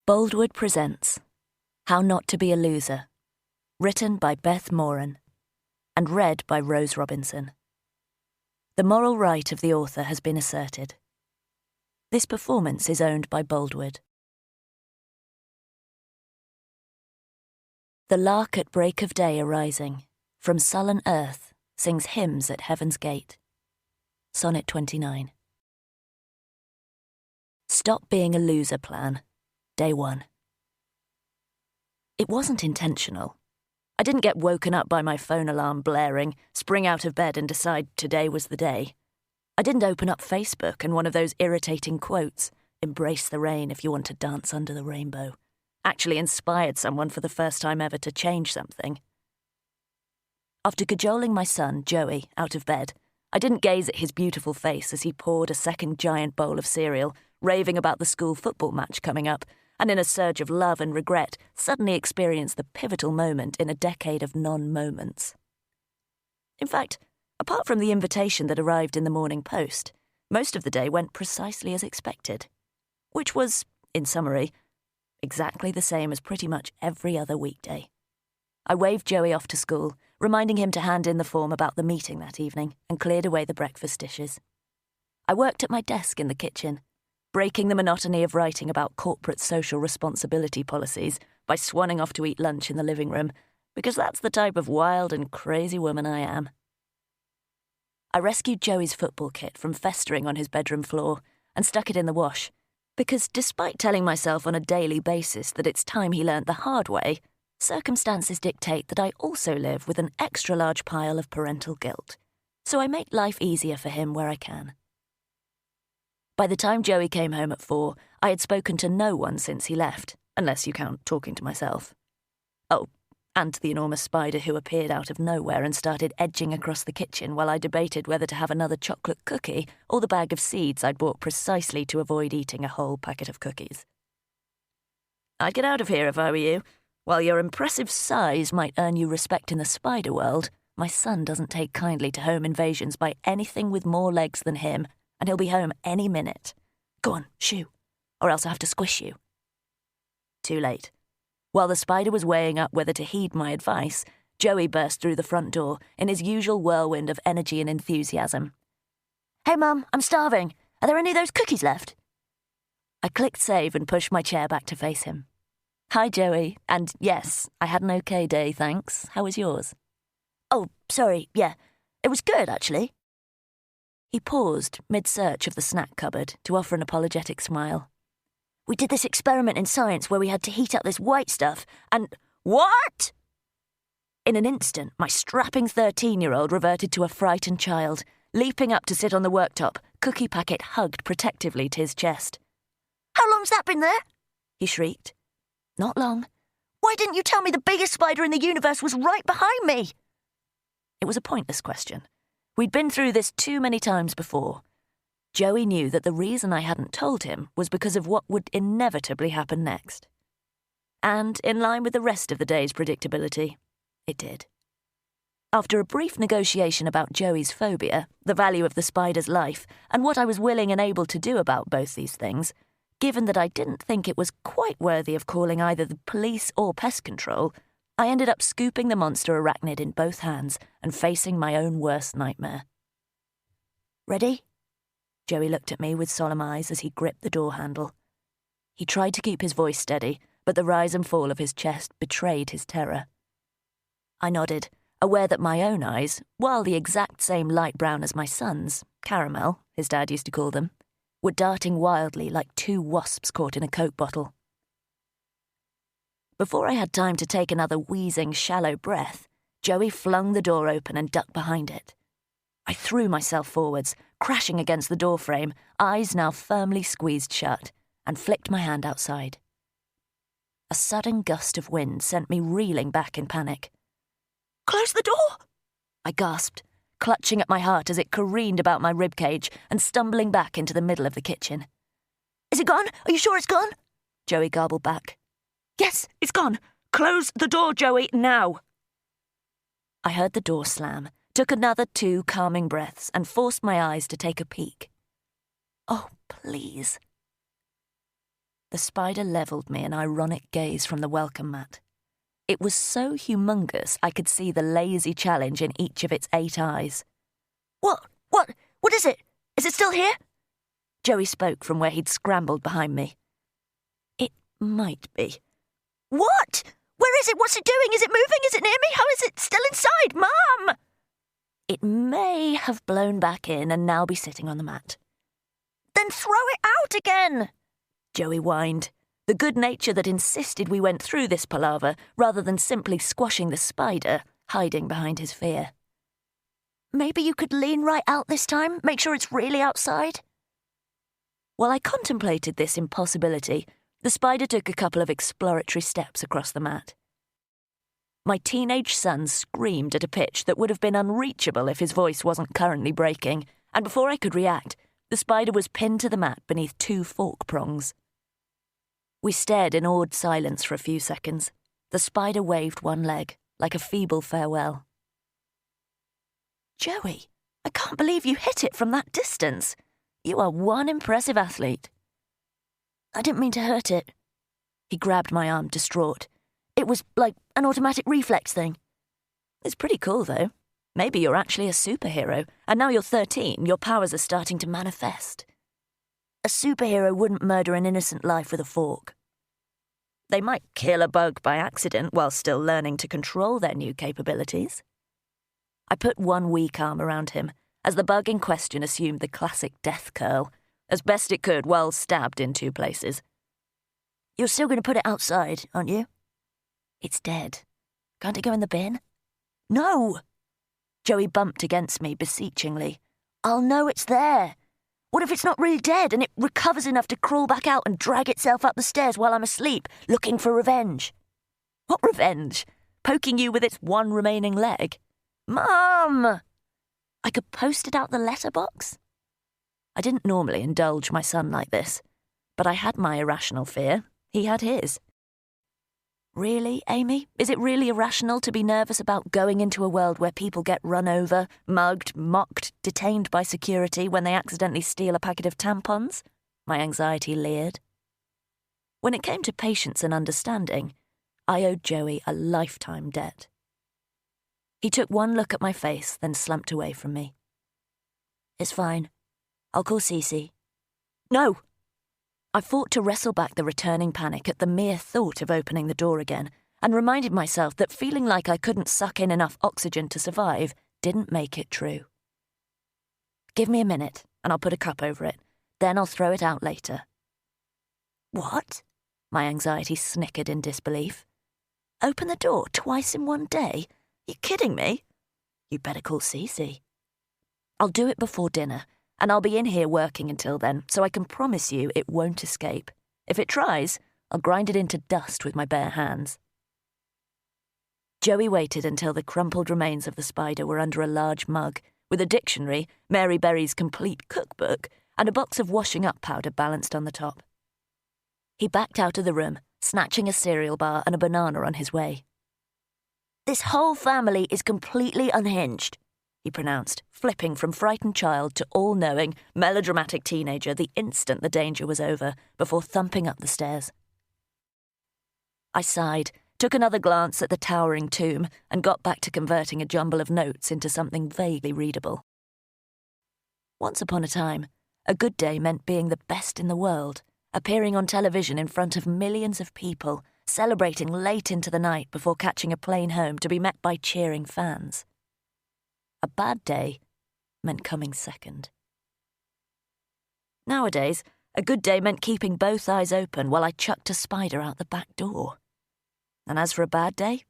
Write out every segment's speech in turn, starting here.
Boldwood presents How Not to Be a Loser, written by Beth Moran, and read by Rose Robinson. The moral right of the author has been asserted. This performance is owned by Boldwood. The lark at break of day arising, from sullen earth, sings hymns at heaven's gate. Sonnet 29. Stop being a loser plan. Day 1. It wasn't intentional. I didn't get woken up by my phone alarm blaring, spring out of bed and decide today was the day. I didn't open up Facebook and one of those irritating quotes, embrace the rain if you want to dance under the rainbow, actually inspired someone for the first time ever to change something. After cajoling my son, Joey, out of bed, I didn't gaze at his beautiful face as he poured a second giant bowl of cereal, raving about the school football match coming up, and in a surge of love and regret, suddenly experienced the pivotal moment in a decade of non-moments. In fact, apart from the invitation that arrived in the Morning Post, most of the day went precisely as expected, which was, in summary, exactly the same as pretty much every other weekday. I waved Joey off to school, reminding him to hand in the form about the meeting that evening, and cleared away the breakfast dishes. I worked at my desk in the kitchen, breaking the monotony of writing about corporate social responsibility policies by swanning off to eat lunch in the living room, because that's the type of wild and crazy woman I am. I rescued Joey's football kit from festering on his bedroom floor and stuck it in the wash, because despite telling myself on a daily basis that it's time he learnt the hard way, circumstances dictate that I also live with an extra-large pile of parental guilt, so I make life easier for him where I can. By the time Joey came home at 4, I had spoken to no one since he left, unless you count talking to myself. Oh, and the enormous spider who appeared out of nowhere and started edging across the kitchen while I debated whether to have another chocolate cookie or the bag of seeds I'd bought precisely to avoid eating a whole packet of cookies. I'd get out of here if I were you. While your impressive size might earn you respect in the spider world, my son doesn't take kindly to home invasions by anything with more legs than him, and he'll be home any minute. Go on, shoo, or else I'll have to squish you. Too late. While the spider was weighing up whether to heed my advice, Joey burst through the front door in his usual whirlwind of energy and enthusiasm. Hey, Mum, I'm starving. Are there any of those cookies left? I clicked save and pushed my chair back to face him. Hi, Joey, and yes, I had an okay day, thanks. How was yours? Oh, sorry, yeah. It was good, actually. He paused, mid-search of the snack cupboard, to offer an apologetic smile. We did this experiment in science where we had to heat up this white stuff, and... What? In an instant, my strapping 13-year-old reverted to a frightened child, leaping up to sit on the worktop, cookie packet hugged protectively to his chest. How long's that been there? He shrieked. Not long. Why didn't you tell me the biggest spider in the universe was right behind me? It was a pointless question. We'd been through this too many times before. Joey knew that the reason I hadn't told him was because of what would inevitably happen next. And, in line with the rest of the day's predictability, it did. After a brief negotiation about Joey's phobia, the value of the spider's life, and what I was willing and able to do about both these things, given that I didn't think it was quite worthy of calling either the police or pest control, I ended up scooping the monster arachnid in both hands and facing my own worst nightmare. Ready? Joey looked at me with solemn eyes as he gripped the door handle. He tried to keep his voice steady, but the rise and fall of his chest betrayed his terror. I nodded, aware that my own eyes, while the exact same light brown as my son's, caramel, his dad used to call them, were darting wildly like 2 wasps caught in a Coke bottle. Before I had time to take another wheezing, shallow breath, Joey flung the door open and ducked behind it. I threw myself forwards, crashing against the doorframe, eyes now firmly squeezed shut, and flicked my hand outside. A sudden gust of wind sent me reeling back in panic. Close the door! I gasped, clutching at my heart as it careened about my ribcage and stumbling back into the middle of the kitchen. Is it gone? Are you sure it's gone? Joey garbled back. Yes, it's gone. Close the door, Joey, now. I heard the door slam, took another 2 calming breaths, and forced my eyes to take a peek. Oh, please. the spider levelled me an ironic gaze from the welcome mat. It was so humongous I could see the lazy challenge in each of its 8 eyes. What is it? Is it still here? Joey spoke from where he'd scrambled behind me. It might be. What? Where is it? What's it doing? Is it moving? Is it near me? How is it still inside? Mum! It may have blown back in and now be sitting on the mat. Then throw it out again, Joey whined, the good nature that insisted we went through this palaver rather than simply squashing the spider, hiding behind his fear. Maybe you could lean right out this time, make sure it's really outside? While I contemplated this impossibility, the spider took a couple of exploratory steps across the mat. My teenage son screamed at a pitch that would have been unreachable if his voice wasn't currently breaking, and before I could react, the spider was pinned to the mat beneath 2 fork prongs. We stared in awed silence for a few seconds. The spider waved one leg, like a feeble farewell. Joey, I can't believe you hit it from that distance. You are one impressive athlete. I didn't mean to hurt it. He grabbed my arm, distraught. It was like an automatic reflex thing. It's pretty cool, though. Maybe you're actually a superhero, and now you're 13, your powers are starting to manifest. A superhero wouldn't murder an innocent life with a fork. They might kill a bug by accident while still learning to control their new capabilities. I put one weak arm around him, as the bug in question assumed the classic death curl, as best it could while stabbed in 2 places. You're still going to put it outside, aren't you? It's dead. Can't it go in the bin? No! Joey bumped against me beseechingly. I'll know it's there. What if it's not really dead and it recovers enough to crawl back out and drag itself up the stairs while I'm asleep, looking for revenge? What revenge? Poking you with its one remaining leg? Mum! I could post it out the letterbox. I didn't normally indulge my son like this, but I had my irrational fear. He had his. Really, Amy? Is it really irrational to be nervous about going into a world where people get run over, mugged, mocked, detained by security when they accidentally steal a packet of tampons? My anxiety leered. When it came to patience and understanding, I owed Joey a lifetime debt. He took one look at my face, then slumped away from me. It's fine. I'll call Cece. No! I fought to wrestle back the returning panic at the mere thought of opening the door again, and reminded myself that feeling like I couldn't suck in enough oxygen to survive didn't make it true. Give me a minute, and I'll put a cup over it. Then I'll throw it out later. What? My anxiety snickered in disbelief. Open the door twice in one day? You kidding me? You'd better call Cece. I'll do it before dinner, and I'll be in here working until then, so I can promise you it won't escape. If it tries, I'll grind it into dust with my bare hands. Joey waited until the crumpled remains of the spider were under a large mug, with a dictionary, Mary Berry's complete cookbook, and a box of washing-up powder balanced on the top. He backed out of the room, snatching a cereal bar and a banana on his way. This whole family is completely unhinged, he pronounced, flipping from frightened child to all-knowing, melodramatic teenager the instant the danger was over, before thumping up the stairs. I sighed, took another glance at the towering tomb, and got back to converting a jumble of notes into something vaguely readable. Once upon a time, a good day meant being the best in the world, appearing on television in front of millions of people, celebrating late into the night before catching a plane home to be met by cheering fans. A bad day meant coming second. Nowadays, a good day meant keeping both eyes open while I chucked a spider out the back door. And as for a bad day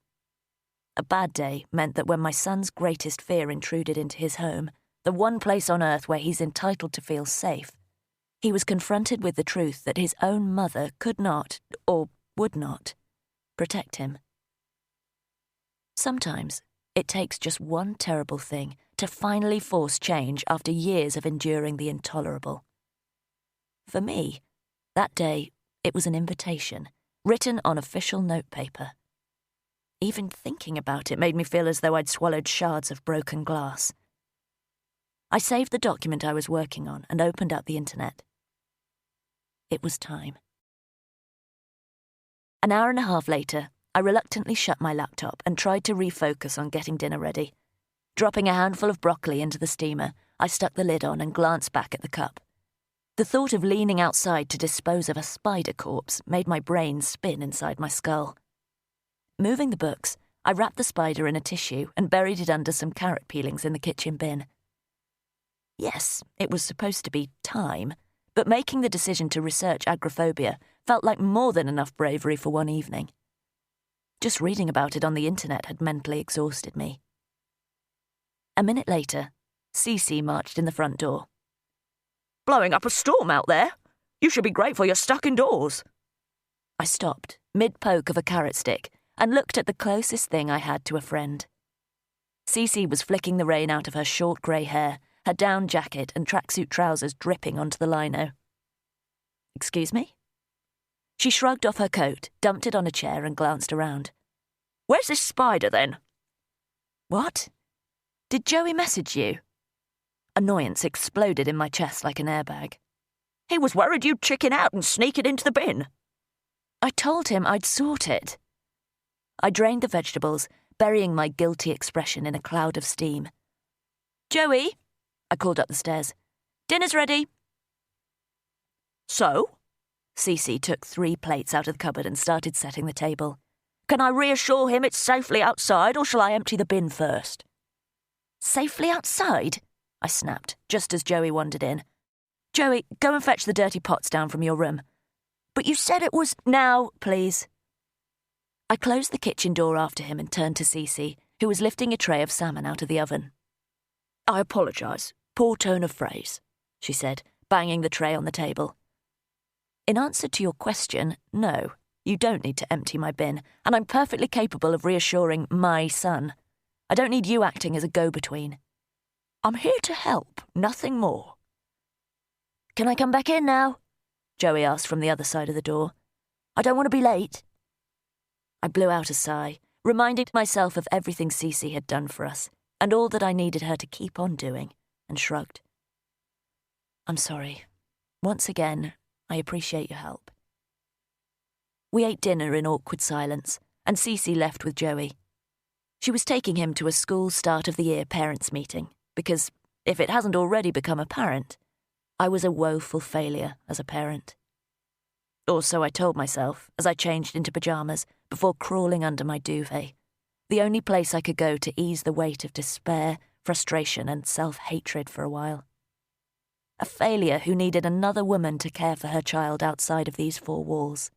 meant that when my son's greatest fear intruded into his home, the one place on earth where he's entitled to feel safe, he was confronted with the truth that his own mother could not, or would not, protect him. Sometimes it takes just one terrible thing to finally force change after years of enduring the intolerable. For me, that day, it was an invitation, written on official notepaper. Even thinking about it made me feel as though I'd swallowed shards of broken glass. I saved the document I was working on and opened up the internet. It was time. An hour and a half later, I reluctantly shut my laptop and tried to refocus on getting dinner ready. Dropping a handful of broccoli into the steamer, I stuck the lid on and glanced back at the cup. The thought of leaning outside to dispose of a spider corpse made my brain spin inside my skull. Moving the books, I wrapped the spider in a tissue and buried it under some carrot peelings in the kitchen bin. Yes, it was supposed to be time, but making the decision to research agoraphobia felt like more than enough bravery for one evening. Just reading about it on the internet had mentally exhausted me. A minute later, Cece marched in the front door. "Blowing up a storm out there? You should be grateful you're stuck indoors." I stopped, mid-poke of a carrot stick, and looked at the closest thing I had to a friend. Cece was flicking the rain out of her short grey hair, her down jacket and tracksuit trousers dripping onto the lino. "Excuse me?" She shrugged off her coat, dumped it on a chair and glanced around. "Where's this spider, then?" "What? Did Joey message you?" Annoyance exploded in my chest like an airbag. "He was worried you'd chicken out and sneak it into the bin." "I told him I'd sort it." I drained the vegetables, burying my guilty expression in a cloud of steam. "Joey," I called up the stairs, "dinner's ready." "So?" Cece took 3 plates out of the cupboard and started setting the table. "Can I reassure him it's safely outside, or shall I empty the bin first?" "Safely outside?" I snapped, just as Joey wandered in. "Joey, go and fetch the dirty pots down from your room." "But you said it was—" "Now, please." I closed the kitchen door after him and turned to Cece, who was lifting a tray of salmon out of the oven. "I apologise. Poor tone of phrase," she said, banging the tray on the table. "In answer to your question, no, you don't need to empty my bin, and I'm perfectly capable of reassuring my son. I don't need you acting as a go-between. I'm here to help, nothing more." "Can I come back in now?" Joey asked from the other side of the door. "I don't want to be late." I blew out a sigh, reminding myself of everything Cece had done for us, and all that I needed her to keep on doing, and shrugged. "I'm sorry. Once again, I appreciate your help." We ate dinner in awkward silence, and Cece left with Joey. She was taking him to a school start-of-the-year parents' meeting, because, if it hasn't already become apparent, I was a woeful failure as a parent. Or so I told myself as I changed into pyjamas before crawling under my duvet, the only place I could go to ease the weight of despair, frustration, and self-hatred for a while. A failure who needed another woman to care for her child outside of these 4 walls.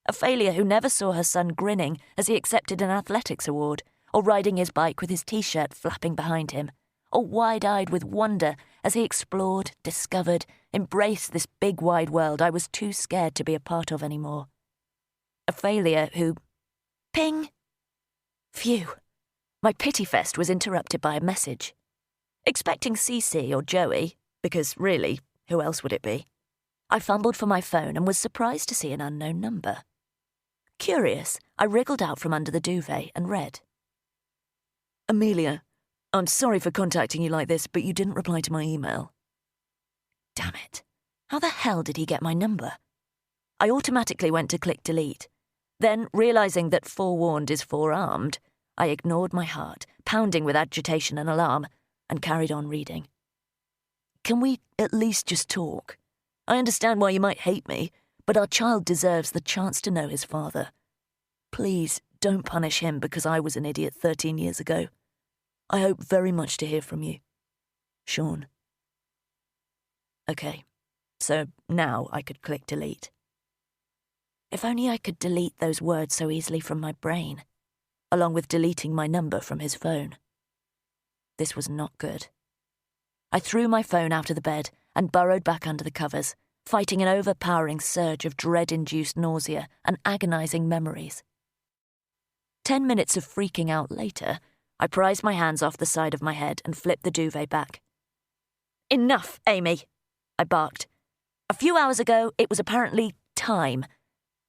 A failure who never saw her son grinning as he accepted an athletics award, or riding his bike with his t-shirt flapping behind him, or wide-eyed with wonder as he explored, discovered, embraced this big wide world I was too scared to be a part of anymore. A failure who... Ping! Phew! My pity fest was interrupted by a message. Expecting Cece or Joey, because really, who else would it be? I fumbled for my phone and was surprised to see an unknown number. Curious, I wriggled out from under the duvet and read. "Amelia, I'm sorry for contacting you like this, but you didn't reply to my email." Damn it. How the hell did he get my number? I automatically went to click delete. Then, realising that forewarned is forearmed, I ignored my heart, pounding with agitation and alarm, and carried on reading. "Can we at least just talk? I understand why you might hate me, but our child deserves the chance to know his father. Please don't punish him because I was an idiot 13 years ago. I hope very much to hear from you. Sean." Okay, so now I could click delete. If only I could delete those words so easily from my brain, along with deleting my number from his phone. This was not good. I threw my phone out of the bed and burrowed back under the covers, fighting an overpowering surge of dread-induced nausea and agonizing memories. 10 minutes of freaking out later, I prized my hands off the side of my head and flipped the duvet back. "Enough, Amy," I barked. "A few hours ago, it was apparently time.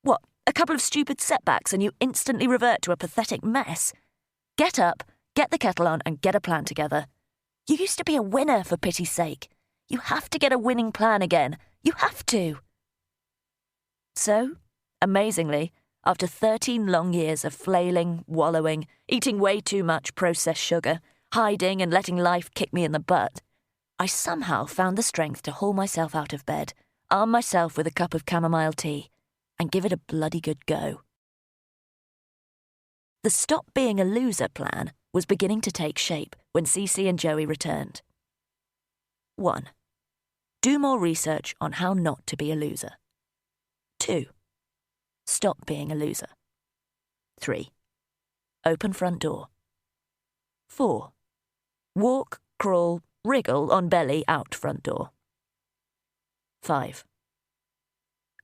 What, a couple of stupid setbacks and you instantly revert to a pathetic mess? Get up, get the kettle on, and get a plan together. You used to be a winner, for pity's sake. You have to get a winning plan again. You have to." So, amazingly, after 13 long years of flailing, wallowing, eating way too much processed sugar, hiding and letting life kick me in the butt, I somehow found the strength to haul myself out of bed, arm myself with a cup of chamomile tea, and give it a bloody good go. The stop being a loser plan was beginning to take shape when Cece and Joey returned. 1. Do more research on how not to be a loser. 2. Stop being a loser. 3. Open front door. 4. Walk, crawl, wriggle on belly out front door. 5.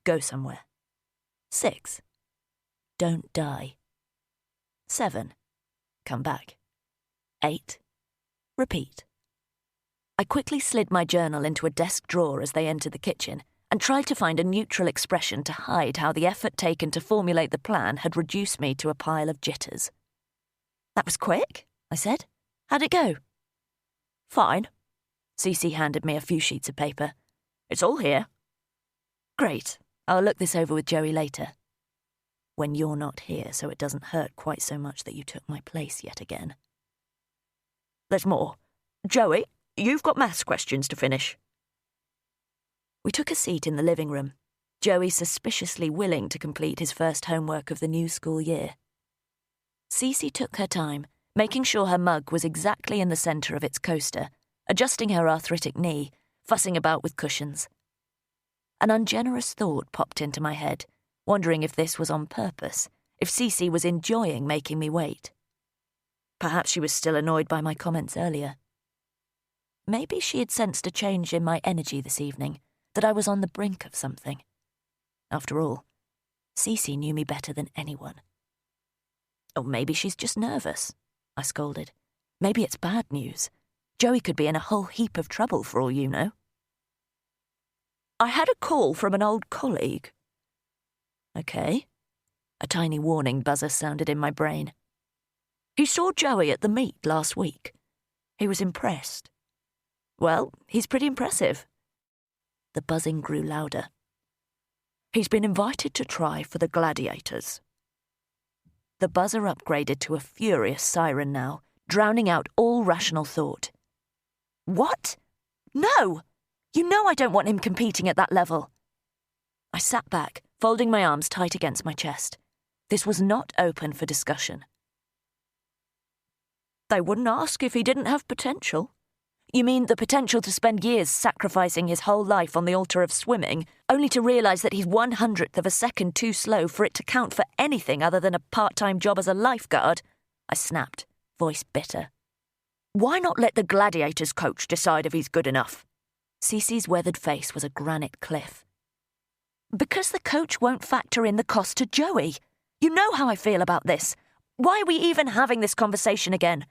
Go somewhere. 6. Don't die. 7. Come back. 8. Repeat. I quickly slid my journal into a desk drawer as they entered the kitchen and tried to find a neutral expression to hide how the effort taken to formulate the plan had reduced me to a pile of jitters. "That was quick," I said. "How'd it go?" "Fine." Cece handed me a few sheets of paper. "It's all here." "Great. I'll look this over with Joey later. When you're not here, so it doesn't hurt quite so much that you took my place yet again." "There's more. Joey, you've got maths questions to finish." We took a seat in the living room, Joey suspiciously willing to complete his first homework of the new school year. Cece took her time, making sure her mug was exactly in the centre of its coaster, adjusting her arthritic knee, fussing about with cushions. An ungenerous thought popped into my head, wondering if this was on purpose, if Cece was enjoying making me wait. Perhaps she was still annoyed by my comments earlier. Maybe she had sensed a change in my energy this evening, that I was on the brink of something. After all, Cece knew me better than anyone. Or maybe she's just nervous, I scolded. Maybe it's bad news. Joey could be in a whole heap of trouble for all you know. "I had a call from an old colleague." "Okay." A tiny warning buzzer sounded in my brain. "He saw Joey at the meet last week. He was impressed." "Well, he's pretty impressive." The buzzing grew louder. "He's been invited to try for the Gladiators." The buzzer upgraded to a furious siren now, drowning out all rational thought. "What? No! You know I don't want him competing at that level." I sat back, folding my arms tight against my chest. This was not open for discussion. "They wouldn't ask if he didn't have potential." "You mean the potential to spend years sacrificing his whole life on the altar of swimming, only to realise that he's 1/100th of a second too slow for it to count for anything other than a part-time job as a lifeguard?" I snapped, voice bitter. "Why not let the Gladiators coach decide if he's good enough?" Cece's weathered face was a granite cliff. "Because the coach won't factor in the cost to Joey. You know how I feel about this. Why are we even having this conversation again?"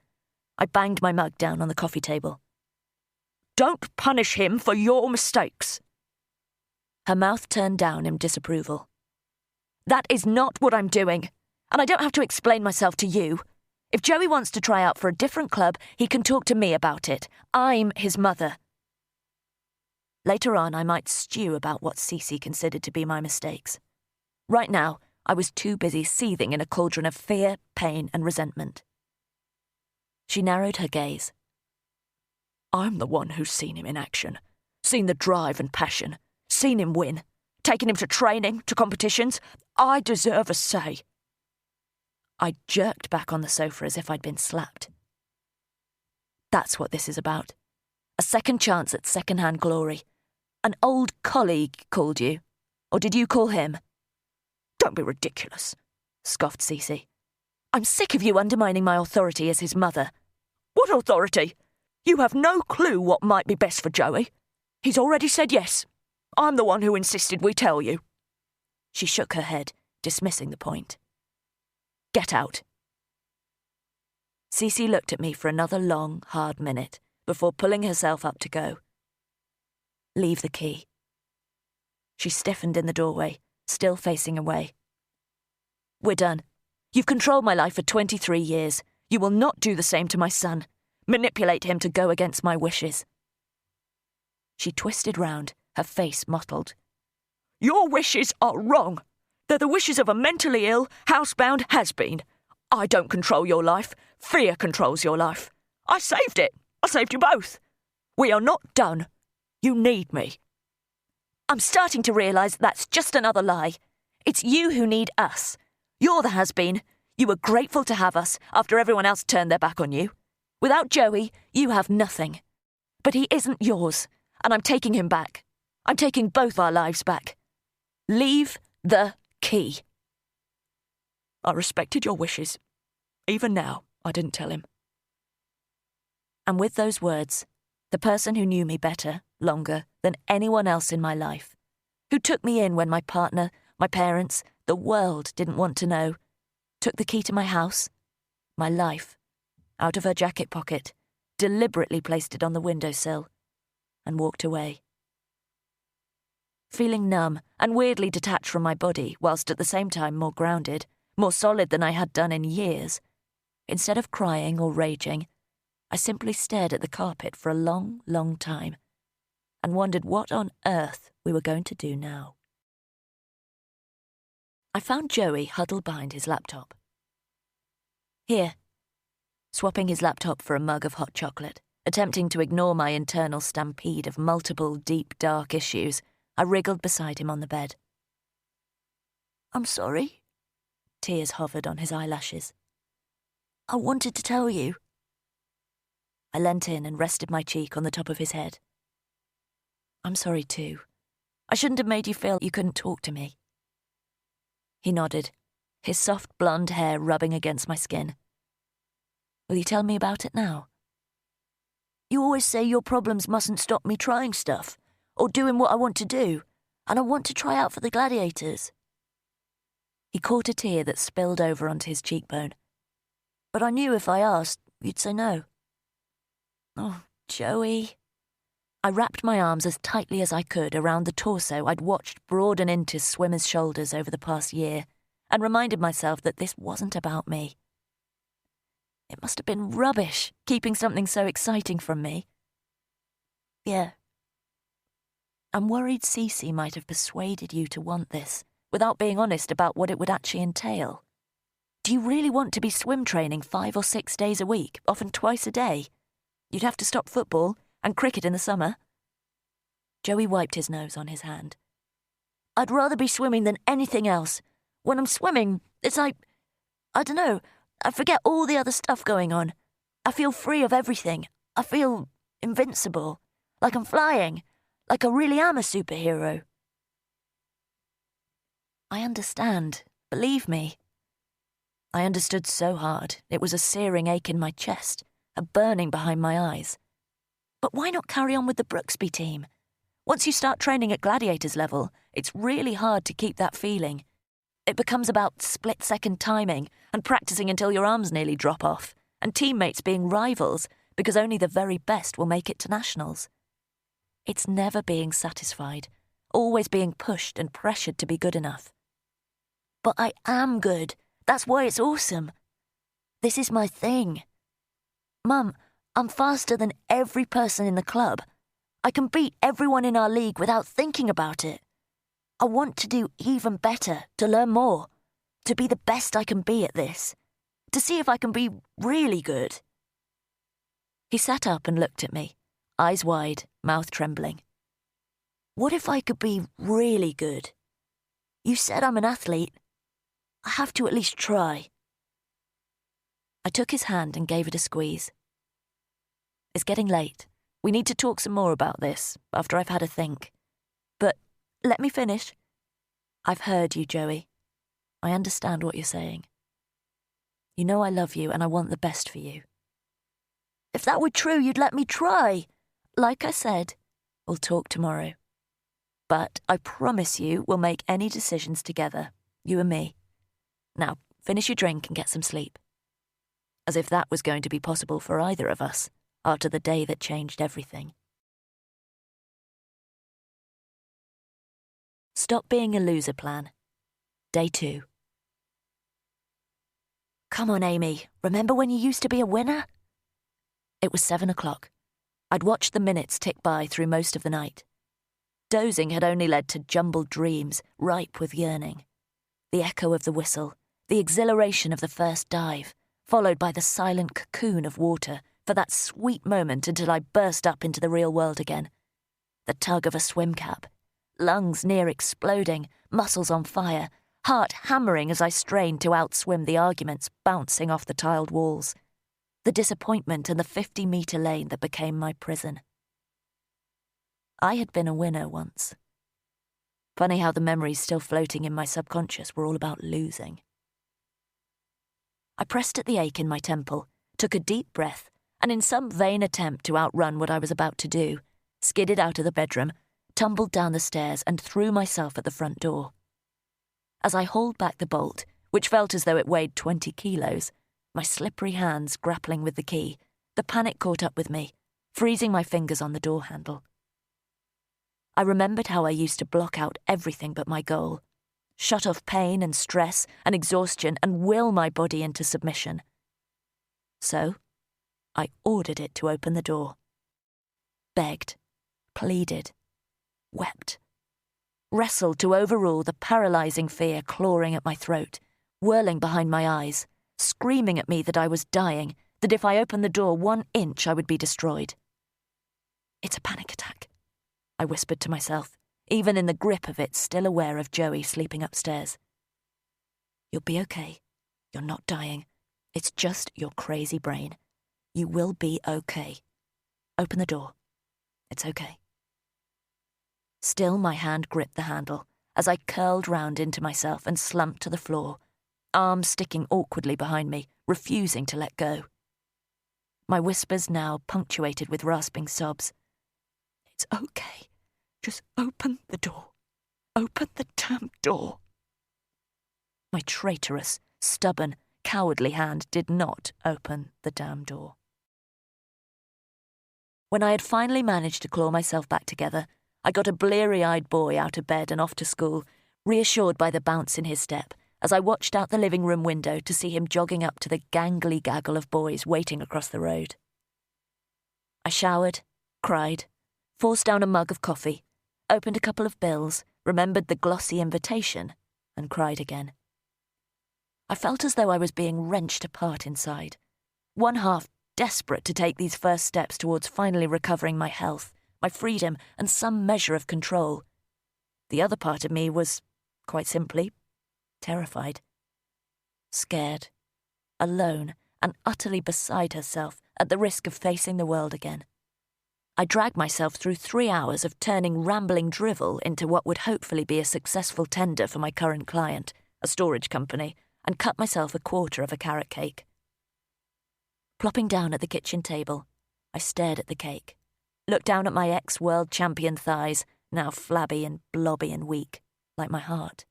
I banged my mug down on the coffee table. "Don't punish him for your mistakes." Her mouth turned down in disapproval. "That is not what I'm doing, and I don't have to explain myself to you. If Joey wants to try out for a different club, he can talk to me about it. I'm his mother." Later on, I might stew about what Cece considered to be my mistakes. Right now, I was too busy seething in a cauldron of fear, pain, and resentment. She narrowed her gaze. "I'm the one who's seen him in action, seen the drive and passion, seen him win, taken him to training, to competitions. I deserve a say." I jerked back on the sofa as if I'd been slapped. "That's what this is about. A second chance at second-hand glory. An old colleague called you. Or did you call him?" "Don't be ridiculous," scoffed Cece. "I'm sick of you undermining my authority as his mother." "What authority? You have no clue what might be best for Joey. He's already said yes. I'm the one who insisted we tell you." She shook her head, dismissing the point. "Get out." Cece looked at me for another long, hard minute before pulling herself up to go. "Leave the key." She stiffened in the doorway, still facing away. "We're done. You've controlled my life for 23 years. You will not do the same to my son. Manipulate him to go against my wishes." She twisted round, her face mottled. "Your wishes are wrong. They're the wishes of a mentally ill, housebound has-been. I don't control your life. Fear controls your life. I saved it. I saved you both. We are not done. You need me. I'm starting to realise that's just another lie. It's you who need us. You're the has-been. You were grateful to have us after everyone else turned their back on you. Without Joey, you have nothing. But he isn't yours, and I'm taking him back. I'm taking both our lives back. Leave the key. I respected your wishes. Even now, I didn't tell him. And with those words, the person who knew me better, longer, than anyone else in my life, who took me in when my partner, my parents, the world didn't want to know, took the key to my house, my life, out of her jacket pocket, deliberately placed it on the windowsill, and walked away. Feeling numb and weirdly detached from my body, whilst at the same time more grounded, more solid than I had done in years, instead of crying or raging, I simply stared at the carpet for a long, long time and wondered what on earth we were going to do now. I found Joey huddled behind his laptop. Here, swapping his laptop for a mug of hot chocolate, attempting to ignore my internal stampede of multiple deep, dark issues, I wriggled beside him on the bed. I'm sorry. Tears hovered on his eyelashes. I wanted to tell you. I leant in and rested my cheek on the top of his head. I'm sorry too. I shouldn't have made you feel you couldn't talk to me. He nodded, his soft blonde hair rubbing against my skin. Will you tell me about it now? You always say your problems mustn't stop me trying stuff, or doing what I want to do, and I want to try out for the Gladiators. He caught a tear that spilled over onto his cheekbone. But I knew if I asked, you'd say no. Oh, Joey. I wrapped my arms as tightly as I could around the torso I'd watched broaden into swimmers' shoulders over the past year, and reminded myself that this wasn't about me. It must have been rubbish, keeping something so exciting from me. Yeah. I'm worried Cece might have persuaded you to want this, without being honest about what it would actually entail. Do you really want to be swim training 5 or 6 days a week, often twice a day? You'd have to stop football and cricket in the summer. Joey wiped his nose on his hand. I'd rather be swimming than anything else. When I'm swimming, it's like, I don't know, I forget all the other stuff going on. I feel free of everything. I feel invincible, like I'm flying, like I really am a superhero. I understand, believe me. I understood so hard, it was a searing ache in my chest, a burning behind my eyes. But why not carry on with the Brooksby team? Once you start training at Gladiators level, it's really hard to keep that feeling. It becomes about split-second timing and practicing until your arms nearly drop off, and teammates being rivals because only the very best will make it to nationals. It's never being satisfied, always being pushed and pressured to be good enough. But I am good. That's why it's awesome. This is my thing. Mum, I'm faster than every person in the club. I can beat everyone in our league without thinking about it. I want to do even better, to learn more, to be the best I can be at this, to see if I can be really good. He sat up and looked at me, eyes wide, mouth trembling. What if I could be really good? You said I'm an athlete. I have to at least try. I took his hand and gave it a squeeze. It's getting late. We need to talk some more about this, after I've had a think. But let me finish. I've heard you, Joey. I understand what you're saying. You know I love you and I want the best for you. If that were true, you'd let me try. Like I said, we'll talk tomorrow. But I promise you we'll make any decisions together, you and me. Now, finish your drink and get some sleep. As if that was going to be possible for either of us, after the day that changed everything. Stop Being a Loser Plan. Day 2. Come on, Amy. Remember when you used to be a winner? It was 7 o'clock. I'd watched the minutes tick by through most of the night. Dozing had only led to jumbled dreams, ripe with yearning. The echo of the whistle, the exhilaration of the first dive, followed by the silent cocoon of water for that sweet moment until I burst up into the real world again. The tug of a swim cap, lungs near exploding, muscles on fire, heart hammering as I strained to outswim the arguments bouncing off the tiled walls. The disappointment and the 50-metre lane that became my prison. I had been a winner once. Funny how the memories still floating in my subconscious were all about losing. I pressed at the ache in my temple, took a deep breath, and in some vain attempt to outrun what I was about to do, skidded out of the bedroom, tumbled down the stairs and threw myself at the front door. As I hauled back the bolt, which felt as though it weighed 20 kilos, my slippery hands grappling with the key, the panic caught up with me, freezing my fingers on the door handle. I remembered how I used to block out everything but my goal, shut off pain and stress and exhaustion and will my body into submission. So, I ordered it to open the door. Begged, pleaded, wept. Wrestled to overrule the paralysing fear clawing at my throat, whirling behind my eyes, screaming at me that I was dying, that if I opened the door 1 inch I would be destroyed. It's a panic attack, I whispered to myself, even in the grip of it, still aware of Joey sleeping upstairs. You'll be okay. You're not dying. It's just your crazy brain. You will be okay. Open the door. It's okay. Still my hand gripped the handle as I curled round into myself and slumped to the floor, arms sticking awkwardly behind me, refusing to let go. My whispers now punctuated with rasping sobs. It's okay. Just open the door. Open the damn door. My traitorous, stubborn, cowardly hand did not open the damn door. When I had finally managed to claw myself back together, I got a bleary-eyed boy out of bed and off to school, reassured by the bounce in his step, as I watched out the living room window to see him jogging up to the gangly gaggle of boys waiting across the road. I showered, cried, forced down a mug of coffee, opened a couple of bills, remembered the glossy invitation, and cried again. I felt as though I was being wrenched apart inside, one half desperate to take these first steps towards finally recovering my health, my freedom, and some measure of control. The other part of me was, quite simply, terrified. Scared, alone, and utterly beside herself at the risk of facing the world again. I dragged myself through 3 hours of turning rambling drivel into what would hopefully be a successful tender for my current client, a storage company, and cut myself a quarter of a carrot cake. Plopping down at the kitchen table, I stared at the cake, looked down at my ex-world champion thighs, now flabby and blobby and weak, like my heart.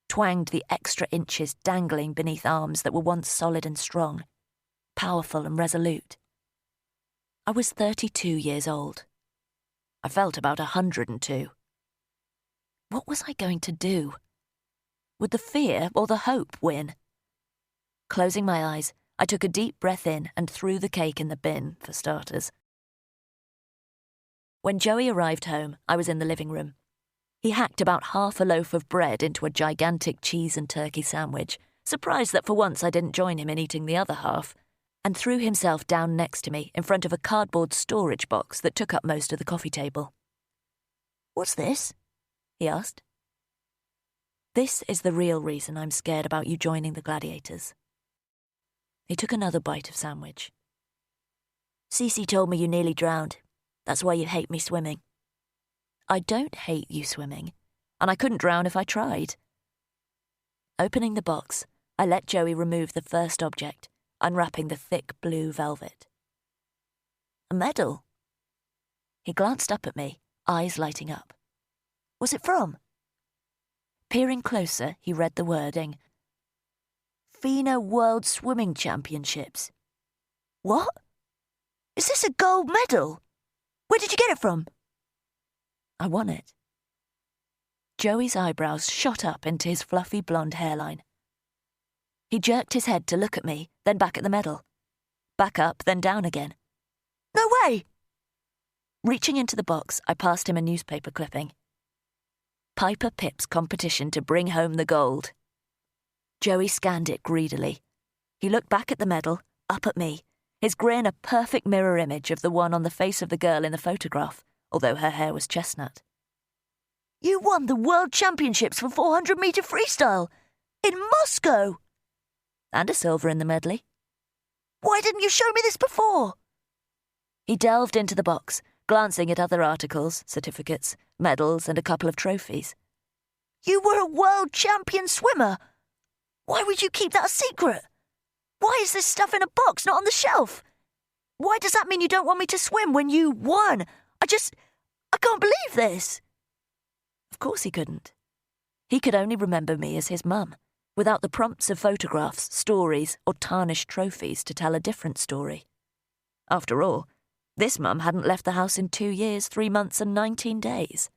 Twanged the extra inches dangling beneath arms that were once solid and strong, powerful and resolute. I was 32 years old. I felt about 102. What was I going to do? Would the fear or the hope win? Closing my eyes, I took a deep breath in and threw the cake in the bin, for starters. When Joey arrived home, I was in the living room. He hacked about half a loaf of bread into a gigantic cheese and turkey sandwich, surprised that for once I didn't join him in eating the other half, and threw himself down next to me in front of a cardboard storage box that took up most of the coffee table. "What's this?" he asked. "This is the real reason I'm scared about you joining the gladiators." He took another bite of sandwich. "Cece told me you nearly drowned. That's why you hate me swimming." "I don't hate you swimming, and I couldn't drown if I tried." Opening the box, I let Joey remove the first object, unwrapping the thick blue velvet. "A medal." He glanced up at me, eyes lighting up. "What's it from?" Peering closer, he read the wording. "FINA World Swimming Championships." "What? Is this a gold medal? Where did you get it from?" "I won it." Joey's eyebrows shot up into his fluffy blonde hairline. He jerked his head to look at me, then back at the medal. Back up, then down again. "No way!" Reaching into the box, I passed him a newspaper clipping. Piper Pip's competition to bring home the gold. Joey scanned it greedily. He looked back at the medal, up at me, his grin a perfect mirror image of the one on the face of the girl in the photograph, although her hair was chestnut. "You won the World Championships for 400-metre freestyle! In Moscow! And a silver in the medley. Why didn't you show me this before?" He delved into the box, glancing at other articles, certificates, medals, and a couple of trophies. "You were a world champion swimmer! Why would you keep that a secret? Why is this stuff in a box, not on the shelf? Why does that mean you don't want me to swim when you won? I can't believe this!" Of course he couldn't. He could only remember me as his mum, without the prompts of photographs, stories, or tarnished trophies to tell a different story. After all, this mum hadn't left the house in 2 years, 3 months, and 19 days.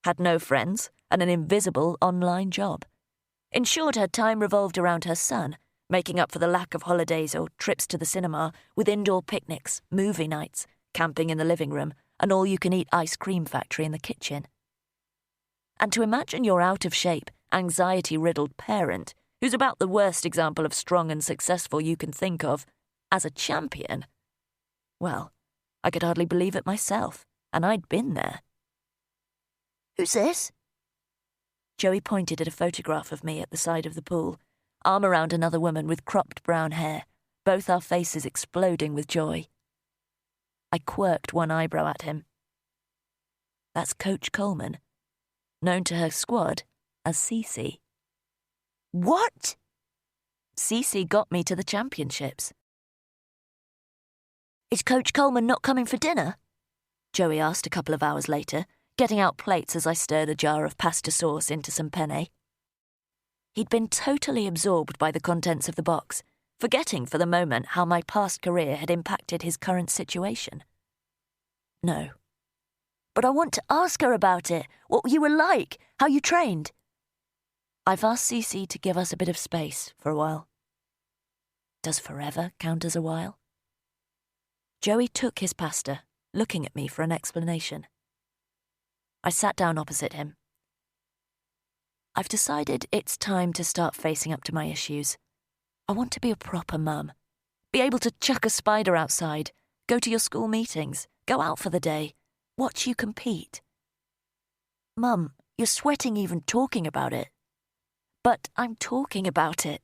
Had no friends and an invisible online job. In short, her time revolved around her son, making up for the lack of holidays or trips to the cinema with indoor picnics, movie nights, camping in the living room, and all-you-can-eat ice cream factory in the kitchen. And to imagine your out-of-shape, anxiety-riddled parent, who's about the worst example of strong and successful you can think of, as a champion, well, I could hardly believe it myself, and I'd been there. "Who's this?" Joey pointed at a photograph of me at the side of the pool, arm around another woman with cropped brown hair, both our faces exploding with joy. I quirked one eyebrow at him. "That's Coach Coleman, known to her squad as Cece." "What?" "Cece got me to the championships." "Is Coach Coleman not coming for dinner?" Joey asked a couple of hours later, getting out plates as I stirred a jar of pasta sauce into some penne. He'd been totally absorbed by the contents of the box, forgetting for the moment how my past career had impacted his current situation. "No." "But I want to ask her about it, what you were like, how you trained." "I've asked Cece to give us a bit of space for a while." Does forever count as a while? Joey took his pasta, looking at me for an explanation. I sat down opposite him. "I've decided it's time to start facing up to my issues. I want to be a proper mum. Be able to chuck a spider outside, go to your school meetings, go out for the day, watch you compete." "Mum, you're sweating even talking about it." "But I'm talking about it.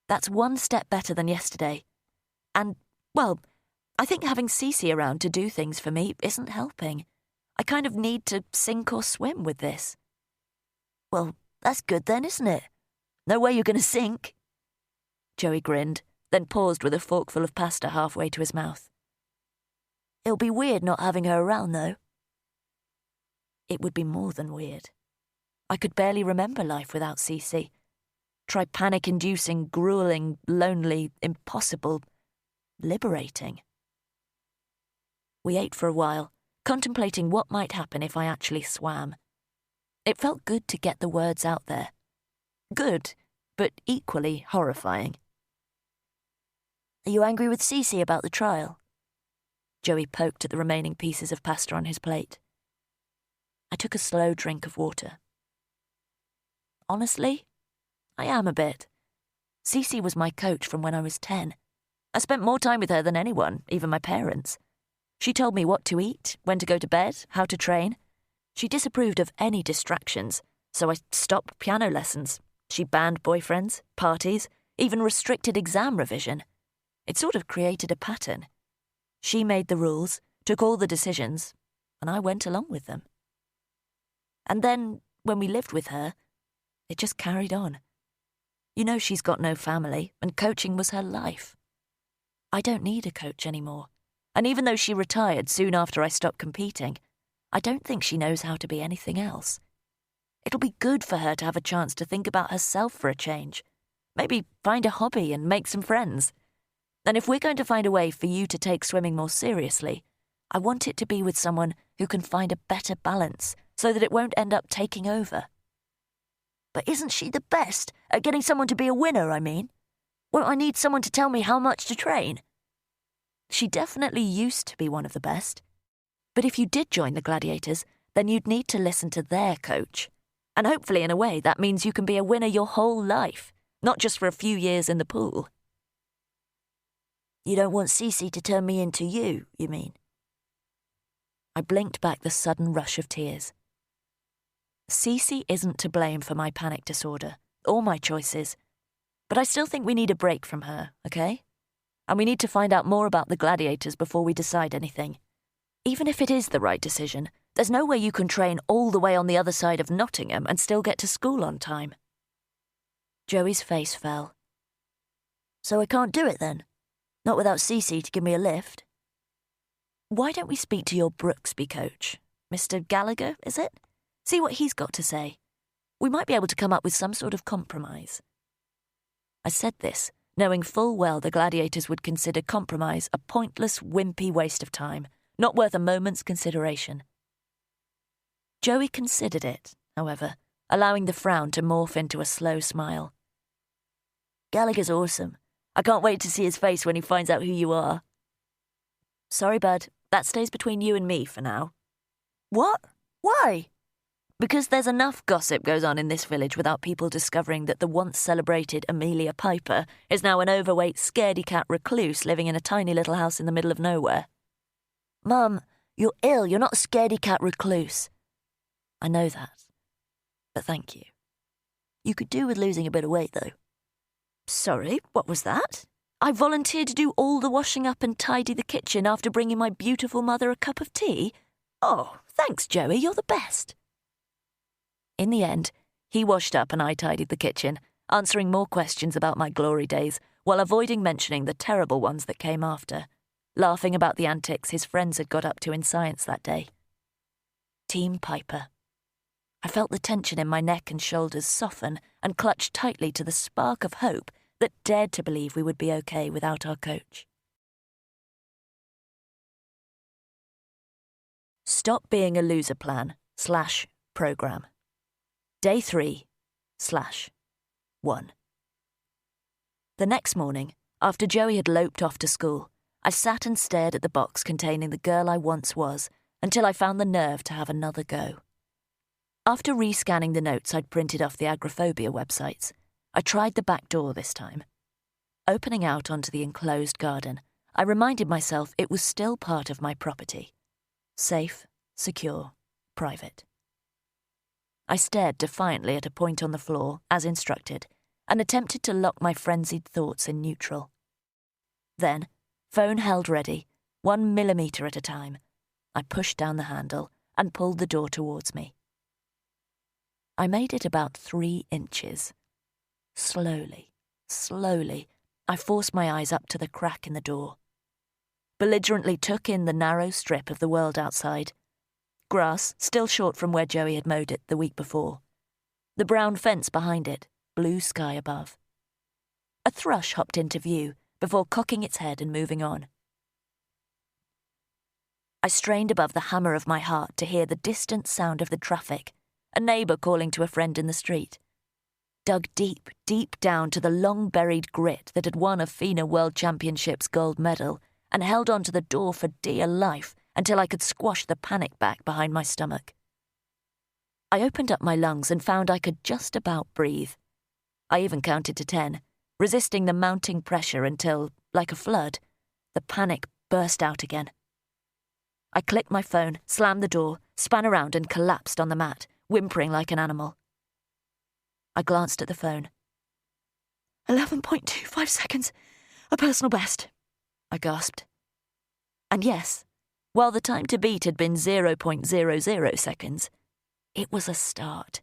That's one step better than yesterday. And, well, I think having Cece around to do things for me isn't helping. I kind of need to sink or swim with this." "Well, that's good then, isn't it? No way you're going to sink." Joey grinned, then paused with a forkful of pasta halfway to his mouth. "It'll be weird not having her around, though." It would be more than weird. I could barely remember life without Cece. Try panic-inducing, grueling, lonely, impossible, liberating. We ate for a while, contemplating what might happen if I actually swam. It felt good to get the words out there. Good, but equally horrifying. "Are you angry with Cece about the trial?" Joey poked at the remaining pieces of pasta on his plate. I took a slow drink of water. "Honestly, I am a bit. Cece was my coach from when I was 10. I spent more time with her than anyone, even my parents. She told me what to eat, when to go to bed, how to train. She disapproved of any distractions, so I stopped piano lessons. She banned boyfriends, parties, even restricted exam revision. It sort of created a pattern. She made the rules, took all the decisions, and I went along with them. And then, when we lived with her, it just carried on. You know she's got no family, and coaching was her life. I don't need a coach anymore. And even though she retired soon after I stopped competing, I don't think she knows how to be anything else. It'll be good for her to have a chance to think about herself for a change. Maybe find a hobby and make some friends. And if we're going to find a way for you to take swimming more seriously, I want it to be with someone who can find a better balance so that it won't end up taking over." "But isn't she the best at getting someone to be a winner, I mean? Won't I need someone to tell me how much to train?" "She definitely used to be one of the best. But if you did join the Gladiators, then you'd need to listen to their coach. And hopefully, in a way, that means you can be a winner your whole life, not just for a few years in the pool. You don't want Cece to turn me into you mean? I blinked back the sudden rush of tears. Cece isn't to blame for my panic disorder, or my choices, but I still think we need a break from her, okay? And we need to find out more about the gladiators before we decide anything. Even if it is the right decision, there's no way you can train all the way on the other side of Nottingham and still get to school on time. Joey's face fell. So I can't do it then? Not without Cece to give me a lift? Why don't we speak to your Brooksby coach? Mr. Gallagher, is it? See what he's got to say. We might be able to come up with some sort of compromise. I said this, knowing full well the gladiators would consider compromise a pointless, wimpy waste of time, not worth a moment's consideration. Joey considered it, however, allowing the frown to morph into a slow smile. Gallagher's awesome. I can't wait to see his face when he finds out who you are. Sorry, bud. That stays between you and me for now. What? Why? Because there's enough gossip goes on in this village without people discovering that the once-celebrated Amelia Piper is now an overweight, scaredy-cat recluse living in a tiny little house in the middle of nowhere. Mum, you're ill. You're not a scaredy-cat recluse. I know that. But thank you. You could do with losing a bit of weight, though. Sorry, what was that? I volunteered to do all the washing up and tidy the kitchen after bringing my beautiful mother a cup of tea? Oh, thanks, Joey, you're the best. In the end, he washed up and I tidied the kitchen, answering more questions about my glory days while avoiding mentioning the terrible ones that came after, laughing about the antics his friends had got up to in science that day. Team Piper. I felt the tension in my neck and shoulders soften and clutched tightly to the spark of hope that dared to believe we would be okay without our coach. Stop Being a Loser Plan / Program. Day 3 / 1. The next morning, after Joey had loped off to school, I sat and stared at the box containing the girl I once was until I found the nerve to have another go. After rescanning the notes I'd printed off the agoraphobia websites, I tried the back door this time. Opening out onto the enclosed garden, I reminded myself it was still part of my property. Safe, secure, private. I stared defiantly at a point on the floor, as instructed, and attempted to lock my frenzied thoughts in neutral. Then, phone held ready, 1 millimetre at a time, I pushed down the handle and pulled the door towards me. I made it about 3 inches. Slowly, I forced my eyes up to the crack in the door. Belligerently took in the narrow strip of the world outside. Grass, still short from where Joey had mowed it the week before. The brown fence behind it, blue sky above. A thrush hopped into view before cocking its head and moving on. I strained above the hammer of my heart to hear the distant sound of the traffic, a neighbour calling to a friend in the street. Dug deep, deep down to the long-buried grit that had won a FINA World Championships gold medal and held on to the door for dear life until I could squash the panic back behind my stomach. I opened up my lungs and found I could just about breathe. I even counted to 10, resisting the mounting pressure until, like a flood, the panic burst out again. I clicked my phone, slammed the door, span around and collapsed on the mat, whimpering like an animal. I glanced at the phone. 11.25 seconds, a personal best, I gasped. And yes, while the time to beat had been 0.00 seconds, it was a start.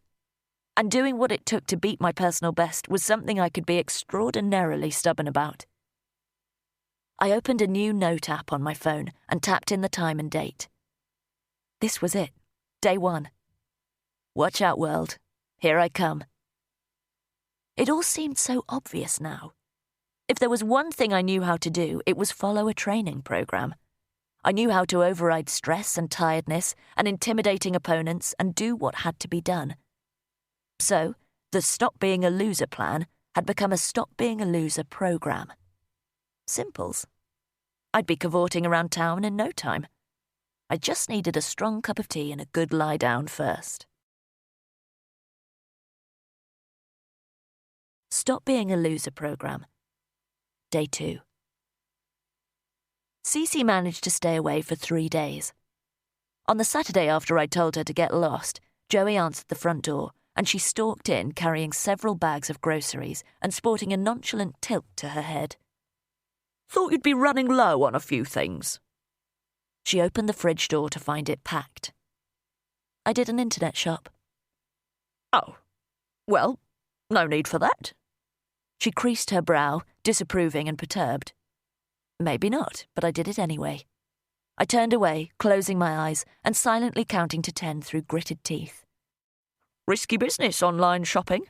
And doing what it took to beat my personal best was something I could be extraordinarily stubborn about. I opened a new note app on my phone and tapped in the time and date. This was it, day 1. Watch out, world. Here I come. It all seemed so obvious now. If there was one thing I knew how to do, it was follow a training program. I knew how to override stress and tiredness and intimidating opponents and do what had to be done. So, the Stop Being a Loser plan had become a Stop Being a Loser program. Simples. I'd be cavorting around town in no time. I just needed a strong cup of tea and a good lie down first. Stop Being a Loser programme. Day 2. Cece managed to stay away for 3 days. On the Saturday after I told her to get lost, Joey answered the front door, and she stalked in carrying several bags of groceries and sporting a nonchalant tilt to her head. "Thought you'd be running low on a few things." She opened the fridge door to find it packed. "I did an internet shop." "Oh, well, no need for that." She creased her brow, disapproving and perturbed. "Maybe not, but I did it anyway." I turned away, closing my eyes and silently counting to 10 through gritted teeth. "Risky business, online shopping.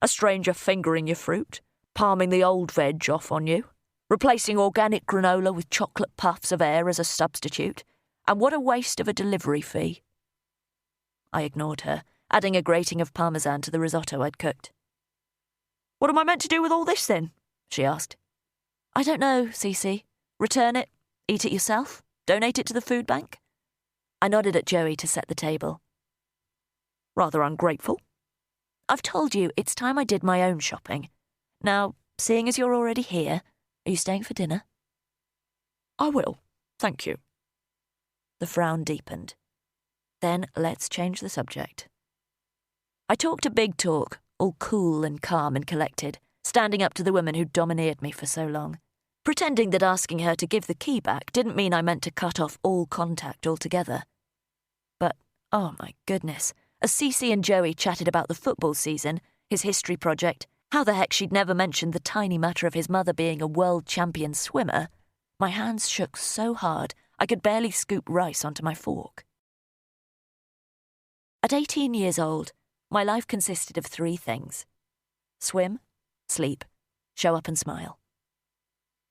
A stranger fingering your fruit, palming the old veg off on you, replacing organic granola with chocolate puffs of air as a substitute, and what a waste of a delivery fee." I ignored her, adding a grating of parmesan to the risotto I'd cooked. "What am I meant to do with all this, then?" she asked. "I don't know, Cece. Return it, eat it yourself, donate it to the food bank?" I nodded at Joey to set the table. "Rather ungrateful." "I've told you it's time I did my own shopping. Now, seeing as you're already here, are you staying for dinner?" "I will, thank you." The frown deepened. "Then let's change the subject." I talked a big talk, all cool and calm and collected, standing up to the woman who'd domineered me for so long, pretending that asking her to give the key back didn't mean I meant to cut off all contact altogether. But, oh my goodness, as Cece and Joey chatted about the football season, his history project, how the heck she'd never mentioned the tiny matter of his mother being a world champion swimmer, my hands shook so hard I could barely scoop rice onto my fork. At 18 years old, my life consisted of 3 things: swim, sleep, show up and smile.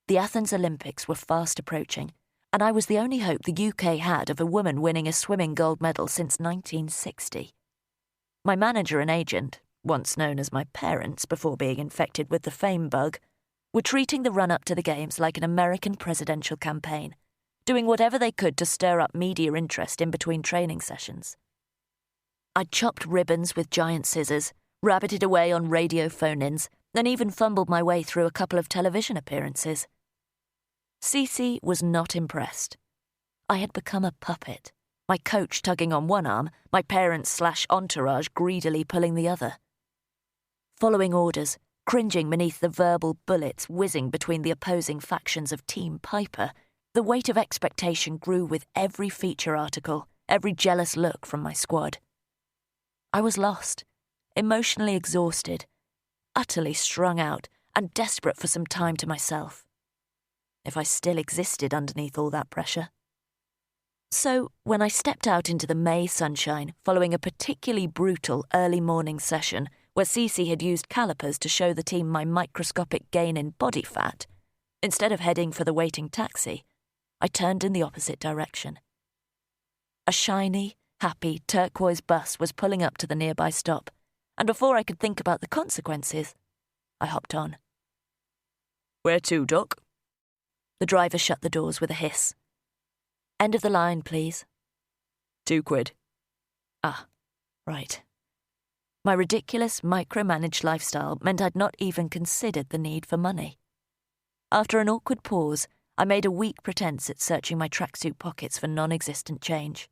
The Athens Olympics were fast approaching, and I was the only hope the UK had of a woman winning a swimming gold medal since 1960. My manager and agent, once known as my parents before being infected with the fame bug, were treating the run-up to the Games like an American presidential campaign, doing whatever they could to stir up media interest in between training sessions. I'd chopped ribbons with giant scissors, rabbited away on radio phone-ins, and even fumbled my way through a couple of television appearances. Cece was not impressed. I had become a puppet, my coach tugging on one arm, my parents/entourage greedily pulling the other. Following orders, cringing beneath the verbal bullets whizzing between the opposing factions of Team Piper, the weight of expectation grew with every feature article, every jealous look from my squad. I was lost, emotionally exhausted, utterly strung out, and desperate for some time to myself. If I still existed underneath all that pressure. So, when I stepped out into the May sunshine following a particularly brutal early morning session where Cece had used calipers to show the team my microscopic gain in body fat, instead of heading for the waiting taxi, I turned in the opposite direction. A shiny, happy turquoise bus was pulling up to the nearby stop, and before I could think about the consequences, I hopped on. "Where to, Doc?" The driver shut the doors with a hiss. "End of the line, please." £2. Ah, right. My ridiculous, micromanaged lifestyle meant I'd not even considered the need for money. After an awkward pause, I made a weak pretense at searching my tracksuit pockets for non-existent change.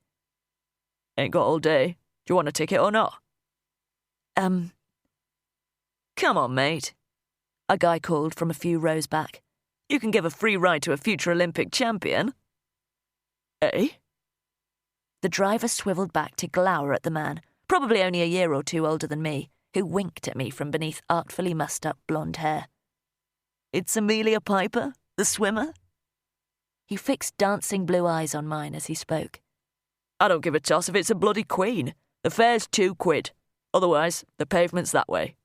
"Ain't got all day. Do you want a ticket or not?" Come on, mate," a guy called from a few rows back. "You can give a free ride to a future Olympic champion." "Eh?" The driver swiveled back to glower at the man, probably only a year or 2 older than me, who winked at me from beneath artfully mussed-up blonde hair. "It's Amelia Piper, the swimmer?" He fixed dancing blue eyes on mine as he spoke. "I don't give a toss if it's a bloody queen. The fare's £2. Otherwise, the pavement's that way."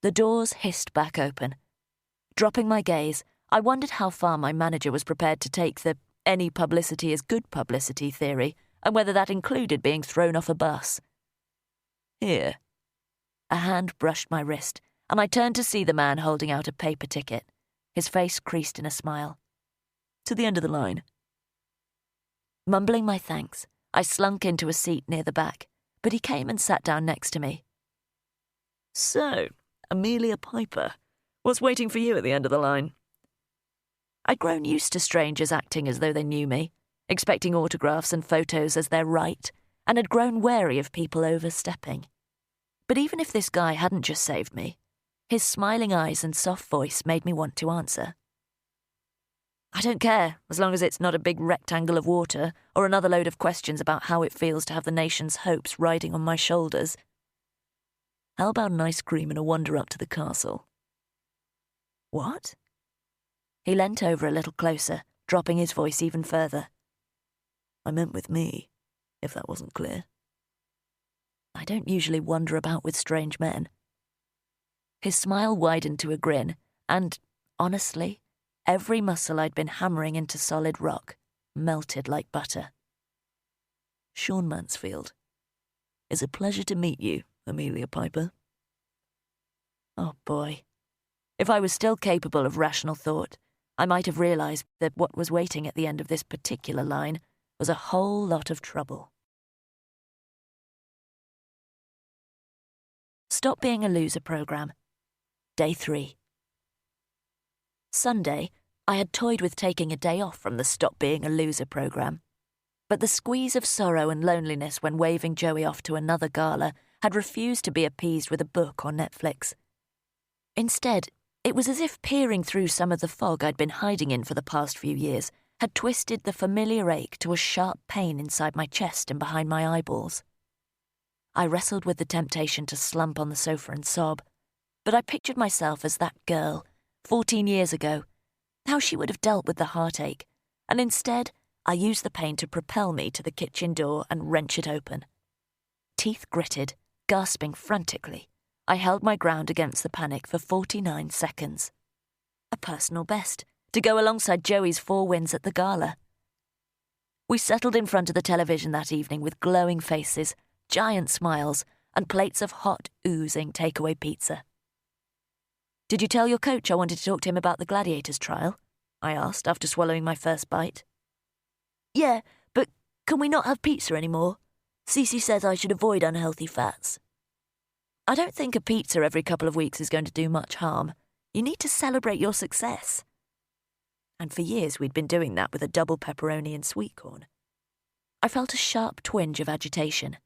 The doors hissed back open. Dropping my gaze, I wondered how far my manager was prepared to take the any publicity is good publicity theory, and whether that included being thrown off a bus. "Here." A hand brushed my wrist, and I turned to see the man holding out a paper ticket, his face creased in a smile. "To the end of the line." Mumbling my thanks, I slunk into a seat near the back, but he came and sat down next to me. "So, Amelia Piper. What's waiting for you at the end of the line? I'd grown used to strangers acting as though they knew me, expecting autographs and photos as their right, and had grown wary of people overstepping. But even if this guy hadn't just saved me, his smiling eyes and soft voice made me want to answer. I don't care, as long as it's not a big rectangle of water or another load of questions about how it feels to have the nation's hopes riding on my shoulders. How about an ice cream and a wander up to the castle? What? He leant over a little closer, dropping his voice even further. I meant with me, if that wasn't clear. I don't usually wander about with strange men. His smile widened to a grin, and, honestly, every muscle I'd been hammering into solid rock melted like butter. Sean Mansfield. It's a pleasure to meet you, Amelia Piper. Oh boy. If I was still capable of rational thought, I might have realised that what was waiting at the end of this particular line was a whole lot of trouble. Stop Being a Loser programme. Day 3. Sunday, I had toyed with taking a day off from the Stop Being a Loser programme. But the squeeze of sorrow and loneliness when waving Joey off to another gala had refused to be appeased with a book or Netflix. Instead, it was as if peering through some of the fog I'd been hiding in for the past few years had twisted the familiar ache to a sharp pain inside my chest and behind my eyeballs. I wrestled with the temptation to slump on the sofa and sob, but I pictured myself as that girl, 14 years ago, how she would have dealt with the heartache, and instead I used the pain to propel me to the kitchen door and wrench it open. Teeth gritted, gasping frantically, I held my ground against the panic for 49 seconds. A personal best, to go alongside Joey's 4 wins at the gala. We settled in front of the television that evening with glowing faces, giant smiles, and plates of hot, oozing takeaway pizza. Did you tell your coach I wanted to talk to him about the Gladiators trial? I asked after swallowing my first bite. Yeah, but can we not have pizza anymore? Cece says I should avoid unhealthy fats. I don't think a pizza every couple of weeks is going to do much harm. You need to celebrate your success. And for years we'd been doing that with a double pepperoni and sweet corn. I felt a sharp twinge of agitation.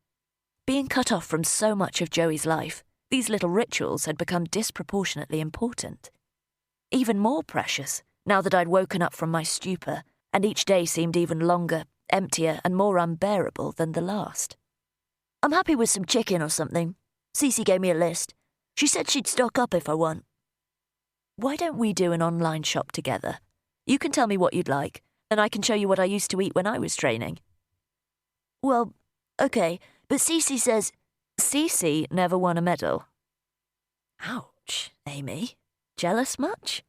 Being cut off from so much of Joey's life, these little rituals had become disproportionately important. Even more precious, now that I'd woken up from my stupor, and each day seemed even longer, emptier, and more unbearable than the last. I'm happy with some chicken or something. Cece gave me a list. She said she'd stock up if I want. Why don't we do an online shop together? You can tell me what you'd like, and I can show you what I used to eat when I was training. Well, okay, but Cece says... Cece never won a medal. Ouch, Amy. Jealous much?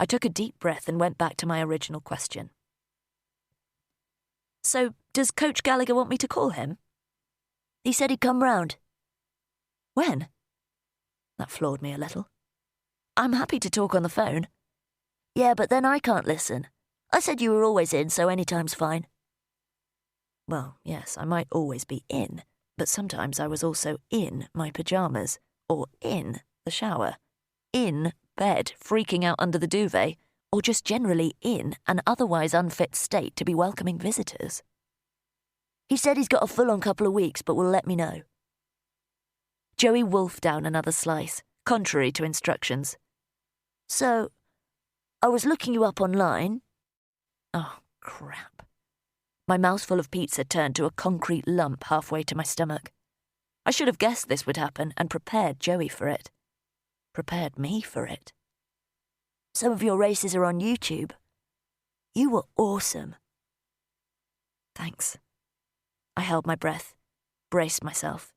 I took a deep breath and went back to my original question. So, does Coach Gallagher want me to call him? He said he'd come round. When? That floored me a little. I'm happy to talk on the phone. Yeah, but then I can't listen. I said you were always in, so any time's fine. Well, yes, I might always be in, but sometimes I was also in my pyjamas, or in the shower, in bed, freaking out under the duvet, or just generally in an otherwise unfit state to be welcoming visitors. He said he's got a full-on couple of weeks, but will let me know. Joey wolfed down another slice, contrary to instructions. So, I was looking you up online. Oh, crap. My mouthful of pizza turned to a concrete lump halfway to my stomach. I should have guessed this would happen and prepared Joey for it. Prepared me for it. Some of your races are on YouTube. You were awesome. Thanks. I held my breath, braced myself.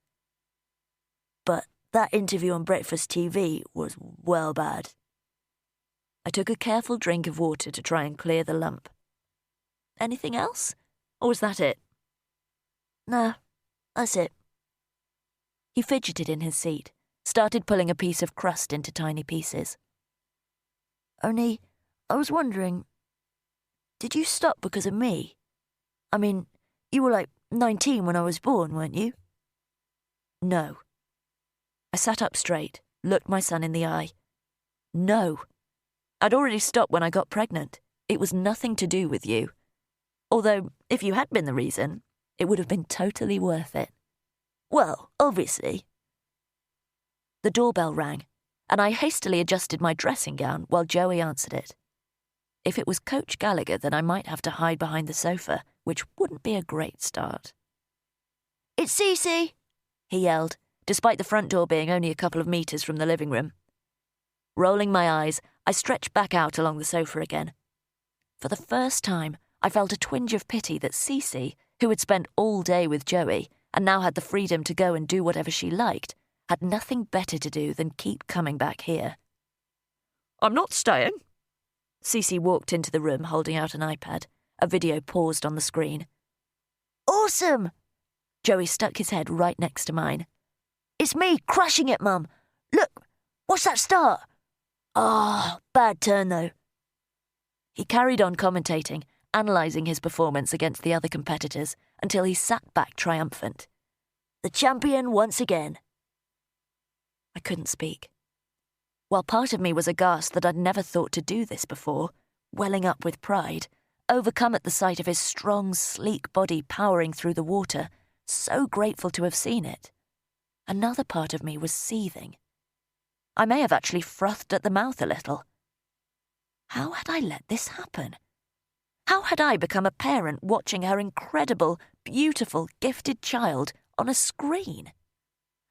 But that interview on Breakfast TV was well bad. I took a careful drink of water to try and clear the lump. Anything else? Or was that it? Nah, that's it. He fidgeted in his seat, started pulling a piece of crust into tiny pieces. Only, I was wondering, did you stop because of me? I mean, you were like 19 when I was born, weren't you? No. I sat up straight, looked my son in the eye. No. I'd already stopped when I got pregnant. It was nothing to do with you. Although, if you had been the reason, it would have been totally worth it. Well, obviously. The doorbell rang, and I hastily adjusted my dressing gown while Joey answered it. If it was Coach Gallagher, then I might have to hide behind the sofa, which wouldn't be a great start. "It's Cece," he yelled, despite the front door being only a couple of metres from the living room. Rolling my eyes, I stretched back out along the sofa again. For the first time, I felt a twinge of pity that Cece, who had spent all day with Joey and now had the freedom to go and do whatever she liked, had nothing better to do than keep coming back here. "I'm not staying." Cece walked into the room holding out an iPad. A video paused on the screen. "Awesome!" Joey stuck his head right next to mine. "It's me, crushing it, Mum. Look, what's that start? Ah, bad turn, though." He carried on commentating, analysing his performance against the other competitors until he sat back triumphant. "The champion once again." I couldn't speak. While part of me was aghast that I'd never thought to do this before, welling up with pride, overcome at the sight of his strong, sleek body powering through the water, so grateful to have seen it, another part of me was seething. I may have actually frothed at the mouth a little. How had I let this happen? How had I become a parent watching her incredible, beautiful, gifted child on a screen?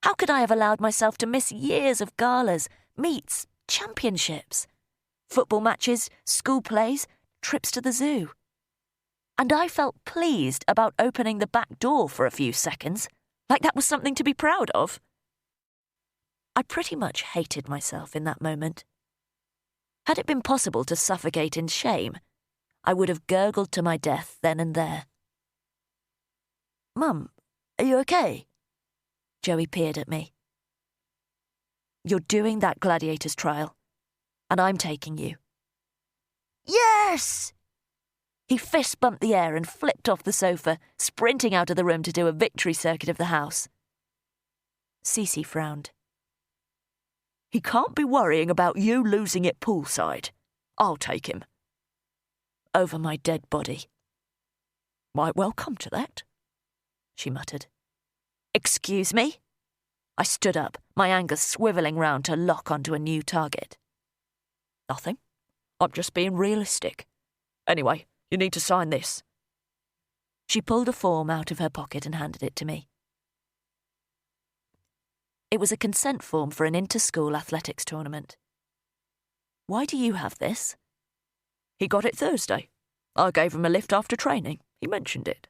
How could I have allowed myself to miss years of galas, meets, championships, football matches, school plays, trips to the zoo? And I felt pleased about opening the back door for a few seconds, like that was something to be proud of. I pretty much hated myself in that moment. Had it been possible to suffocate in shame, I would have gurgled to my death then and there. "Mum, are you okay?" Joey peered at me. "You're doing that gladiator's trial, and I'm taking you." "Yes!" He fist-bumped the air and flipped off the sofa, sprinting out of the room to do a victory circuit of the house. Cece frowned. "He can't be worrying about you losing it poolside. I'll take him." "Over my dead body." "Might well come to that," she muttered. "Excuse me?" I stood up, my anger swivelling round to lock onto a new target. "Nothing. I'm just being realistic. Anyway, you need to sign this." She pulled a form out of her pocket and handed it to me. It was a consent form for an inter-school athletics tournament. "Why do you have this?" "He got it Thursday. I gave him a lift after training. He mentioned it."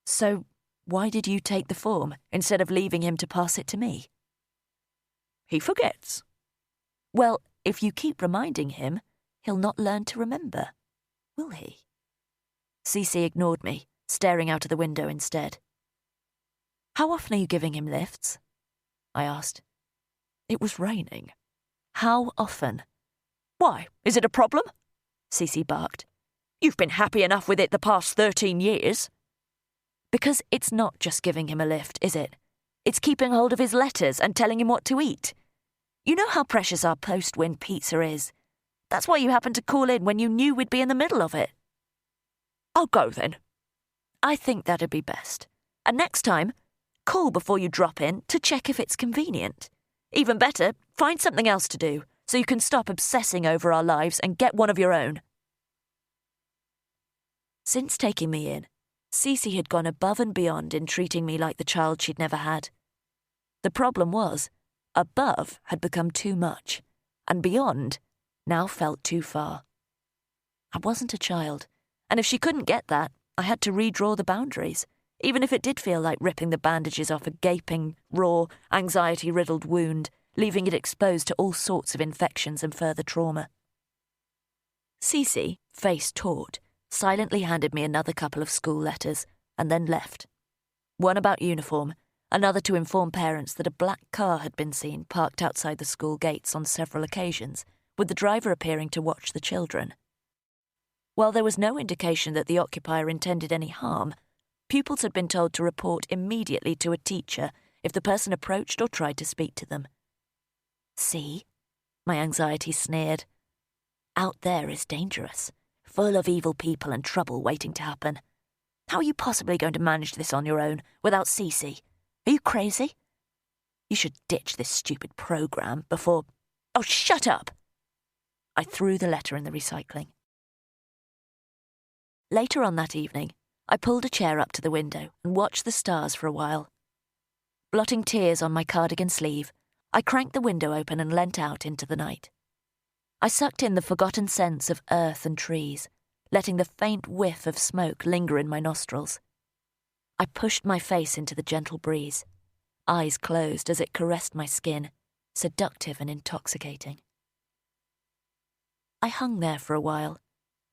"So why did you take the form instead of leaving him to pass it to me?" "He forgets." "Well, if you keep reminding him, he'll not learn to remember, will he?" Cece ignored me, staring out of the window instead. "How often are you giving him lifts?" I asked. "It was raining." "How often?" "Why, is it a problem?" Cece barked. "You've been happy enough with it the past 13 years. "Because it's not just giving him a lift, is it? It's keeping hold of his letters and telling him what to eat. You know how precious our post-win pizza is. That's why you happened to call in when you knew we'd be in the middle of it." "I'll go then." "I think that'd be best. And next time, call before you drop in to check if it's convenient. Even better, find something else to do so you can stop obsessing over our lives and get one of your own." Since taking me in, Cece had gone above and beyond in treating me like the child she'd never had. The problem was, above had become too much, and beyond now felt too far. I wasn't a child, and if she couldn't get that, I had to redraw the boundaries, even if it did feel like ripping the bandages off a gaping, raw, anxiety-riddled wound, leaving it exposed to all sorts of infections and further trauma. Cece, face taut, silently handed me another couple of school letters and then left. One about uniform, another to inform parents that a black car had been seen parked outside the school gates on several occasions, with the driver appearing to watch the children. While there was no indication that the occupier intended any harm, pupils had been told to report immediately to a teacher if the person approached or tried to speak to them. sea? My anxiety sneered. Out there is dangerous, full of evil people and trouble waiting to happen. How are you possibly going to manage this on your own, without Cece? Are you crazy? You should ditch this stupid program before... Oh, shut up! I threw the letter in the recycling. Later on that evening, I pulled a chair up to the window and watched the stars for a while. Blotting tears on my cardigan sleeve, I cranked the window open and leant out into the night. I sucked in the forgotten scents of earth and trees, letting the faint whiff of smoke linger in my nostrils. I pushed my face into the gentle breeze, eyes closed as it caressed my skin, seductive and intoxicating. I hung there for a while,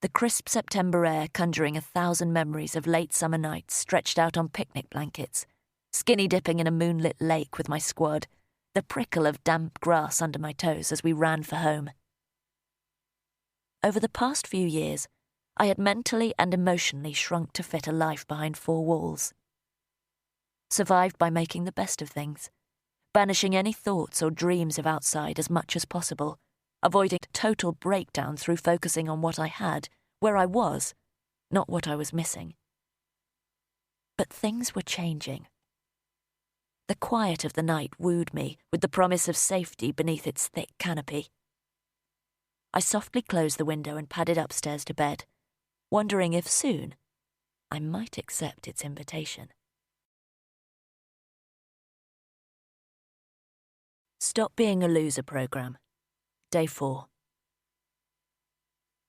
the crisp September air conjuring 1,000 memories of late summer nights stretched out on picnic blankets, skinny dipping in a moonlit lake with my squad, the prickle of damp grass under my toes as we ran for home. Over the past few years, I had mentally and emotionally shrunk to fit a life behind four walls. Survived by making the best of things, banishing any thoughts or dreams of outside as much as possible, avoiding total breakdown through focusing on what I had, where I was, not what I was missing. But things were changing. The quiet of the night wooed me with the promise of safety beneath its thick canopy. I softly closed the window and padded upstairs to bed, wondering if soon I might accept its invitation. Stop Being a Loser program. Day 4.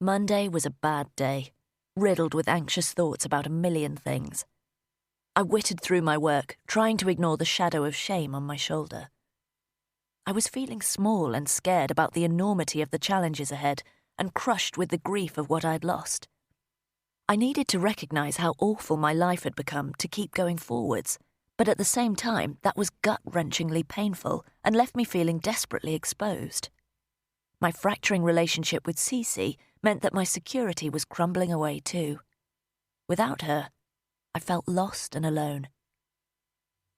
Monday was a bad day, riddled with anxious thoughts about a million things. I whittled through my work, trying to ignore the shadow of shame on my shoulder. I was feeling small and scared about the enormity of the challenges ahead and crushed with the grief of what I'd lost. I needed to recognise how awful my life had become to keep going forwards, but at the same time that was gut-wrenchingly painful and left me feeling desperately exposed. My fracturing relationship with Cece meant that my security was crumbling away too. Without her, I felt lost and alone.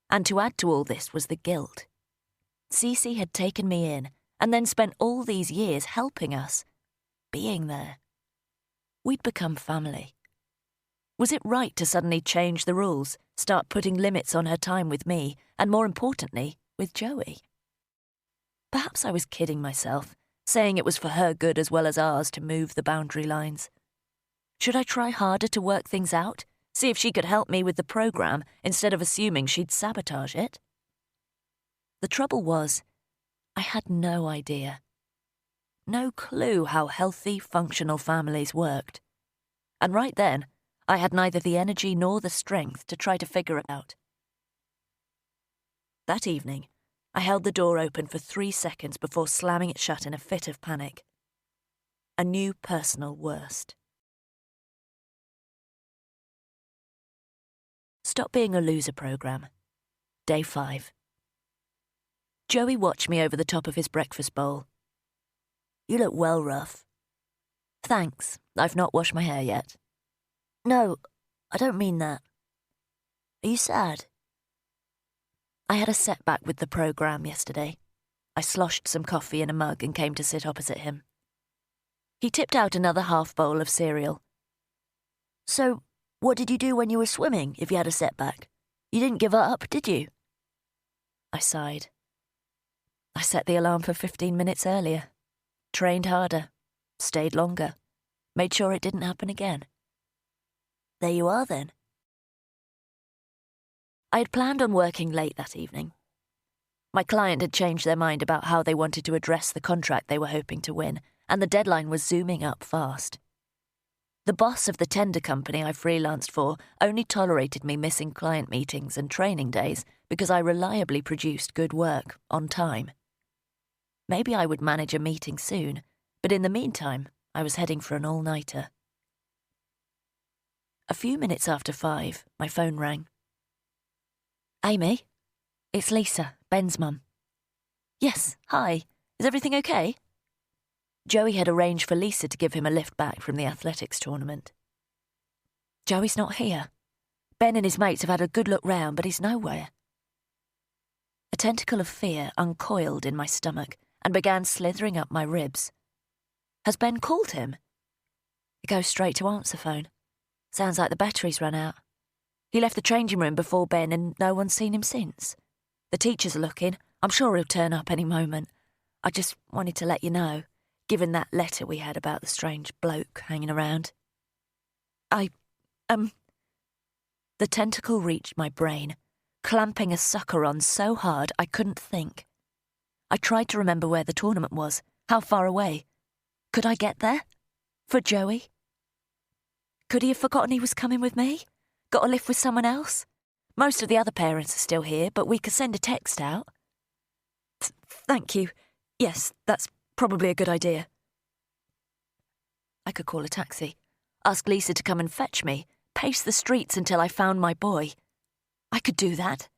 And to add to all this was the guilt. Cece had taken me in and then spent all these years helping us, being there. We'd become family. Was it right to suddenly change the rules, start putting limits on her time with me, and more importantly, with Joey? Perhaps I was kidding myself, saying it was for her good as well as ours to move the boundary lines. Should I try harder to work things out, see if she could help me with the program instead of assuming she'd sabotage it? The trouble was, I had no idea. No clue how healthy, functional families worked. And right then, I had neither the energy nor the strength to try to figure it out. That evening, I held the door open for 3 seconds before slamming it shut in a fit of panic. A new personal worst. Stop Being a Loser program. Day 5. Joey watched me over the top of his breakfast bowl. You look well rough. Thanks, I've not washed my hair yet. No, I don't mean that. Are you sad? I had a setback with the program yesterday. I sloshed some coffee in a mug and came to sit opposite him. He tipped out another half bowl of cereal. So, what did you do when you were swimming if you had a setback? You didn't give up, did you? I sighed. I set the alarm for 15 minutes earlier, trained harder, stayed longer, made sure it didn't happen again. There you are then. I had planned on working late that evening. My client had changed their mind about how they wanted to address the contract they were hoping to win, and the deadline was zooming up fast. The boss of the tender company I freelanced for only tolerated me missing client meetings and training days because I reliably produced good work on time. Maybe I would manage a meeting soon, but in the meantime, I was heading for an all-nighter. A few minutes after 5, my phone rang. Amy? It's Lisa, Ben's mum. Yes, hi. Is everything okay? Joey had arranged for Lisa to give him a lift back from the athletics tournament. Joey's not here. Ben and his mates have had a good look round, but he's nowhere. A tentacle of fear uncoiled in my stomach, and began slithering up my ribs. Has Ben called him? It goes straight to answer phone. Sounds like the battery's run out. He left the changing room before Ben and no one's seen him since. The teachers are looking. I'm sure he'll turn up any moment. I just wanted to let you know, given that letter we had about the strange bloke hanging around. The tentacle reached my brain, clamping a sucker on so hard I couldn't think. I tried to remember where the tournament was, how far away. Could I get there? For Joey? Could he have forgotten he was coming with me? Got a lift with someone else? Most of the other parents are still here, but we could send a text out. Thank you. Yes, that's probably a good idea. I could call a taxi, ask Lisa to come and fetch me, pace the streets until I found my boy. I could do that,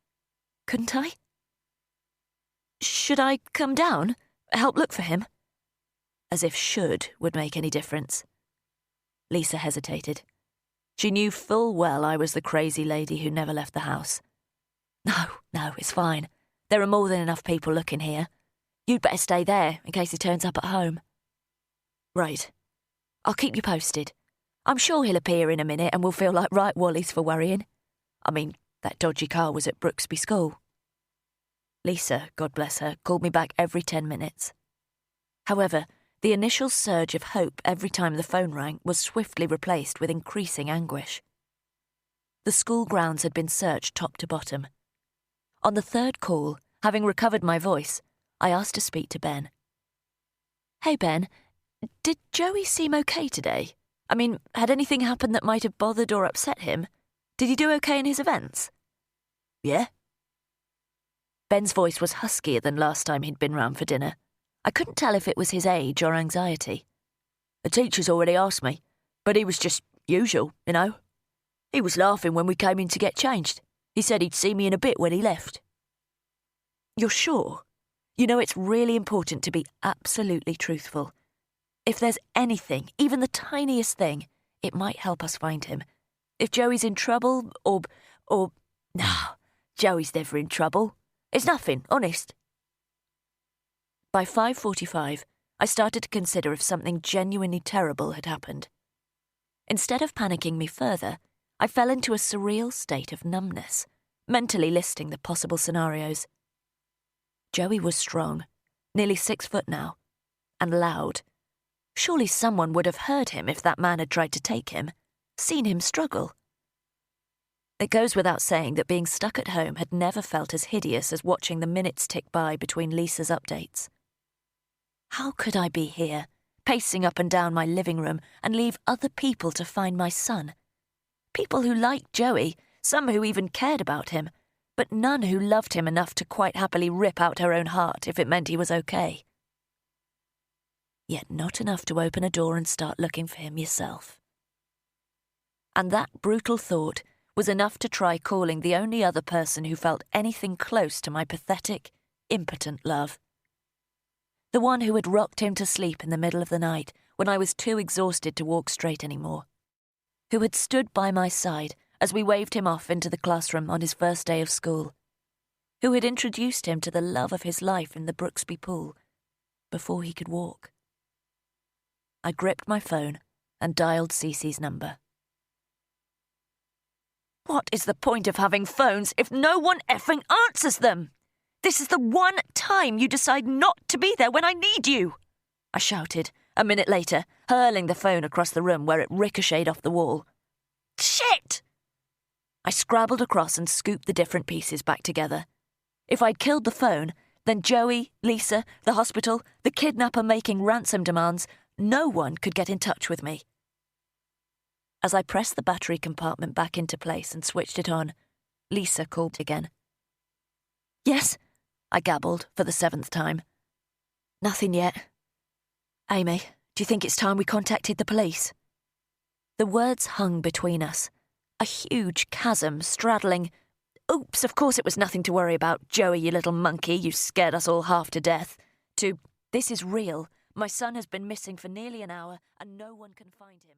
couldn't I? Should I come down, help look for him? As if should would make any difference. Lisa hesitated. She knew full well I was the crazy lady who never left the house. No, it's fine. There are more than enough people looking here. You'd better stay there in case he turns up at home. Right. I'll keep you posted. I'm sure he'll appear in a minute and we'll feel like right wallies for worrying. I mean, that dodgy car was at Brooksby School. Lisa, God bless her, called me back every 10 minutes. However, the initial surge of hope every time the phone rang was swiftly replaced with increasing anguish. The school grounds had been searched top to bottom. On the third call, having recovered my voice, I asked to speak to Ben. Hey, Ben, did Joey seem okay today? I mean, had anything happened that might have bothered or upset him? Did he do okay in his events? Yeah. Ben's voice was huskier than last time he'd been round for dinner. I couldn't tell if it was his age or anxiety. The teacher's already asked me, but he was just usual, you know. He was laughing when we came in to get changed. He said he'd see me in a bit when he left. You're sure? You know, it's really important to be absolutely truthful. If there's anything, even the tiniest thing, it might help us find him. If Joey's in trouble, or... No, Joey's never in trouble. It's nothing, honest. By 5:45, I started to consider if something genuinely terrible had happened. Instead of panicking me further, I fell into a surreal state of numbness, mentally listing the possible scenarios. Joey was strong, nearly 6 foot now, and loud. Surely someone would have heard him if that man had tried to take him, seen him struggle. It goes without saying that being stuck at home had never felt as hideous as watching the minutes tick by between Lisa's updates. How could I be here, pacing up and down my living room, and leave other people to find my son? People who liked Joey, some who even cared about him, but none who loved him enough to quite happily rip out her own heart if it meant he was okay. Yet not enough to open a door and start looking for him yourself. And that brutal thought was enough to try calling the only other person who felt anything close to my pathetic, impotent love. The one who had rocked him to sleep in the middle of the night when I was too exhausted to walk straight anymore. Who had stood by my side as we waved him off into the classroom on his first day of school. Who had introduced him to the love of his life in the Brooksby pool before he could walk. I gripped my phone and dialed Cece's number. What is the point of having phones if no one effing answers them? This is the one time you decide not to be there when I need you, I shouted, a minute later, hurling the phone across the room where it ricocheted off the wall. Shit! I scrabbled across and scooped the different pieces back together. If I'd killed the phone, then Joey, Lisa, the hospital, the kidnapper making ransom demands, no one could get in touch with me. As I pressed the battery compartment back into place and switched it on, Lisa called again. Yes, I gabbled for the 7th time. Nothing yet. Amy, do you think it's time we contacted the police? The words hung between us, a huge chasm straddling. Oops, of course it was nothing to worry about, Joey, you little monkey, you scared us all half to death. To, this is real. My son has been missing for nearly an hour and no one can find him.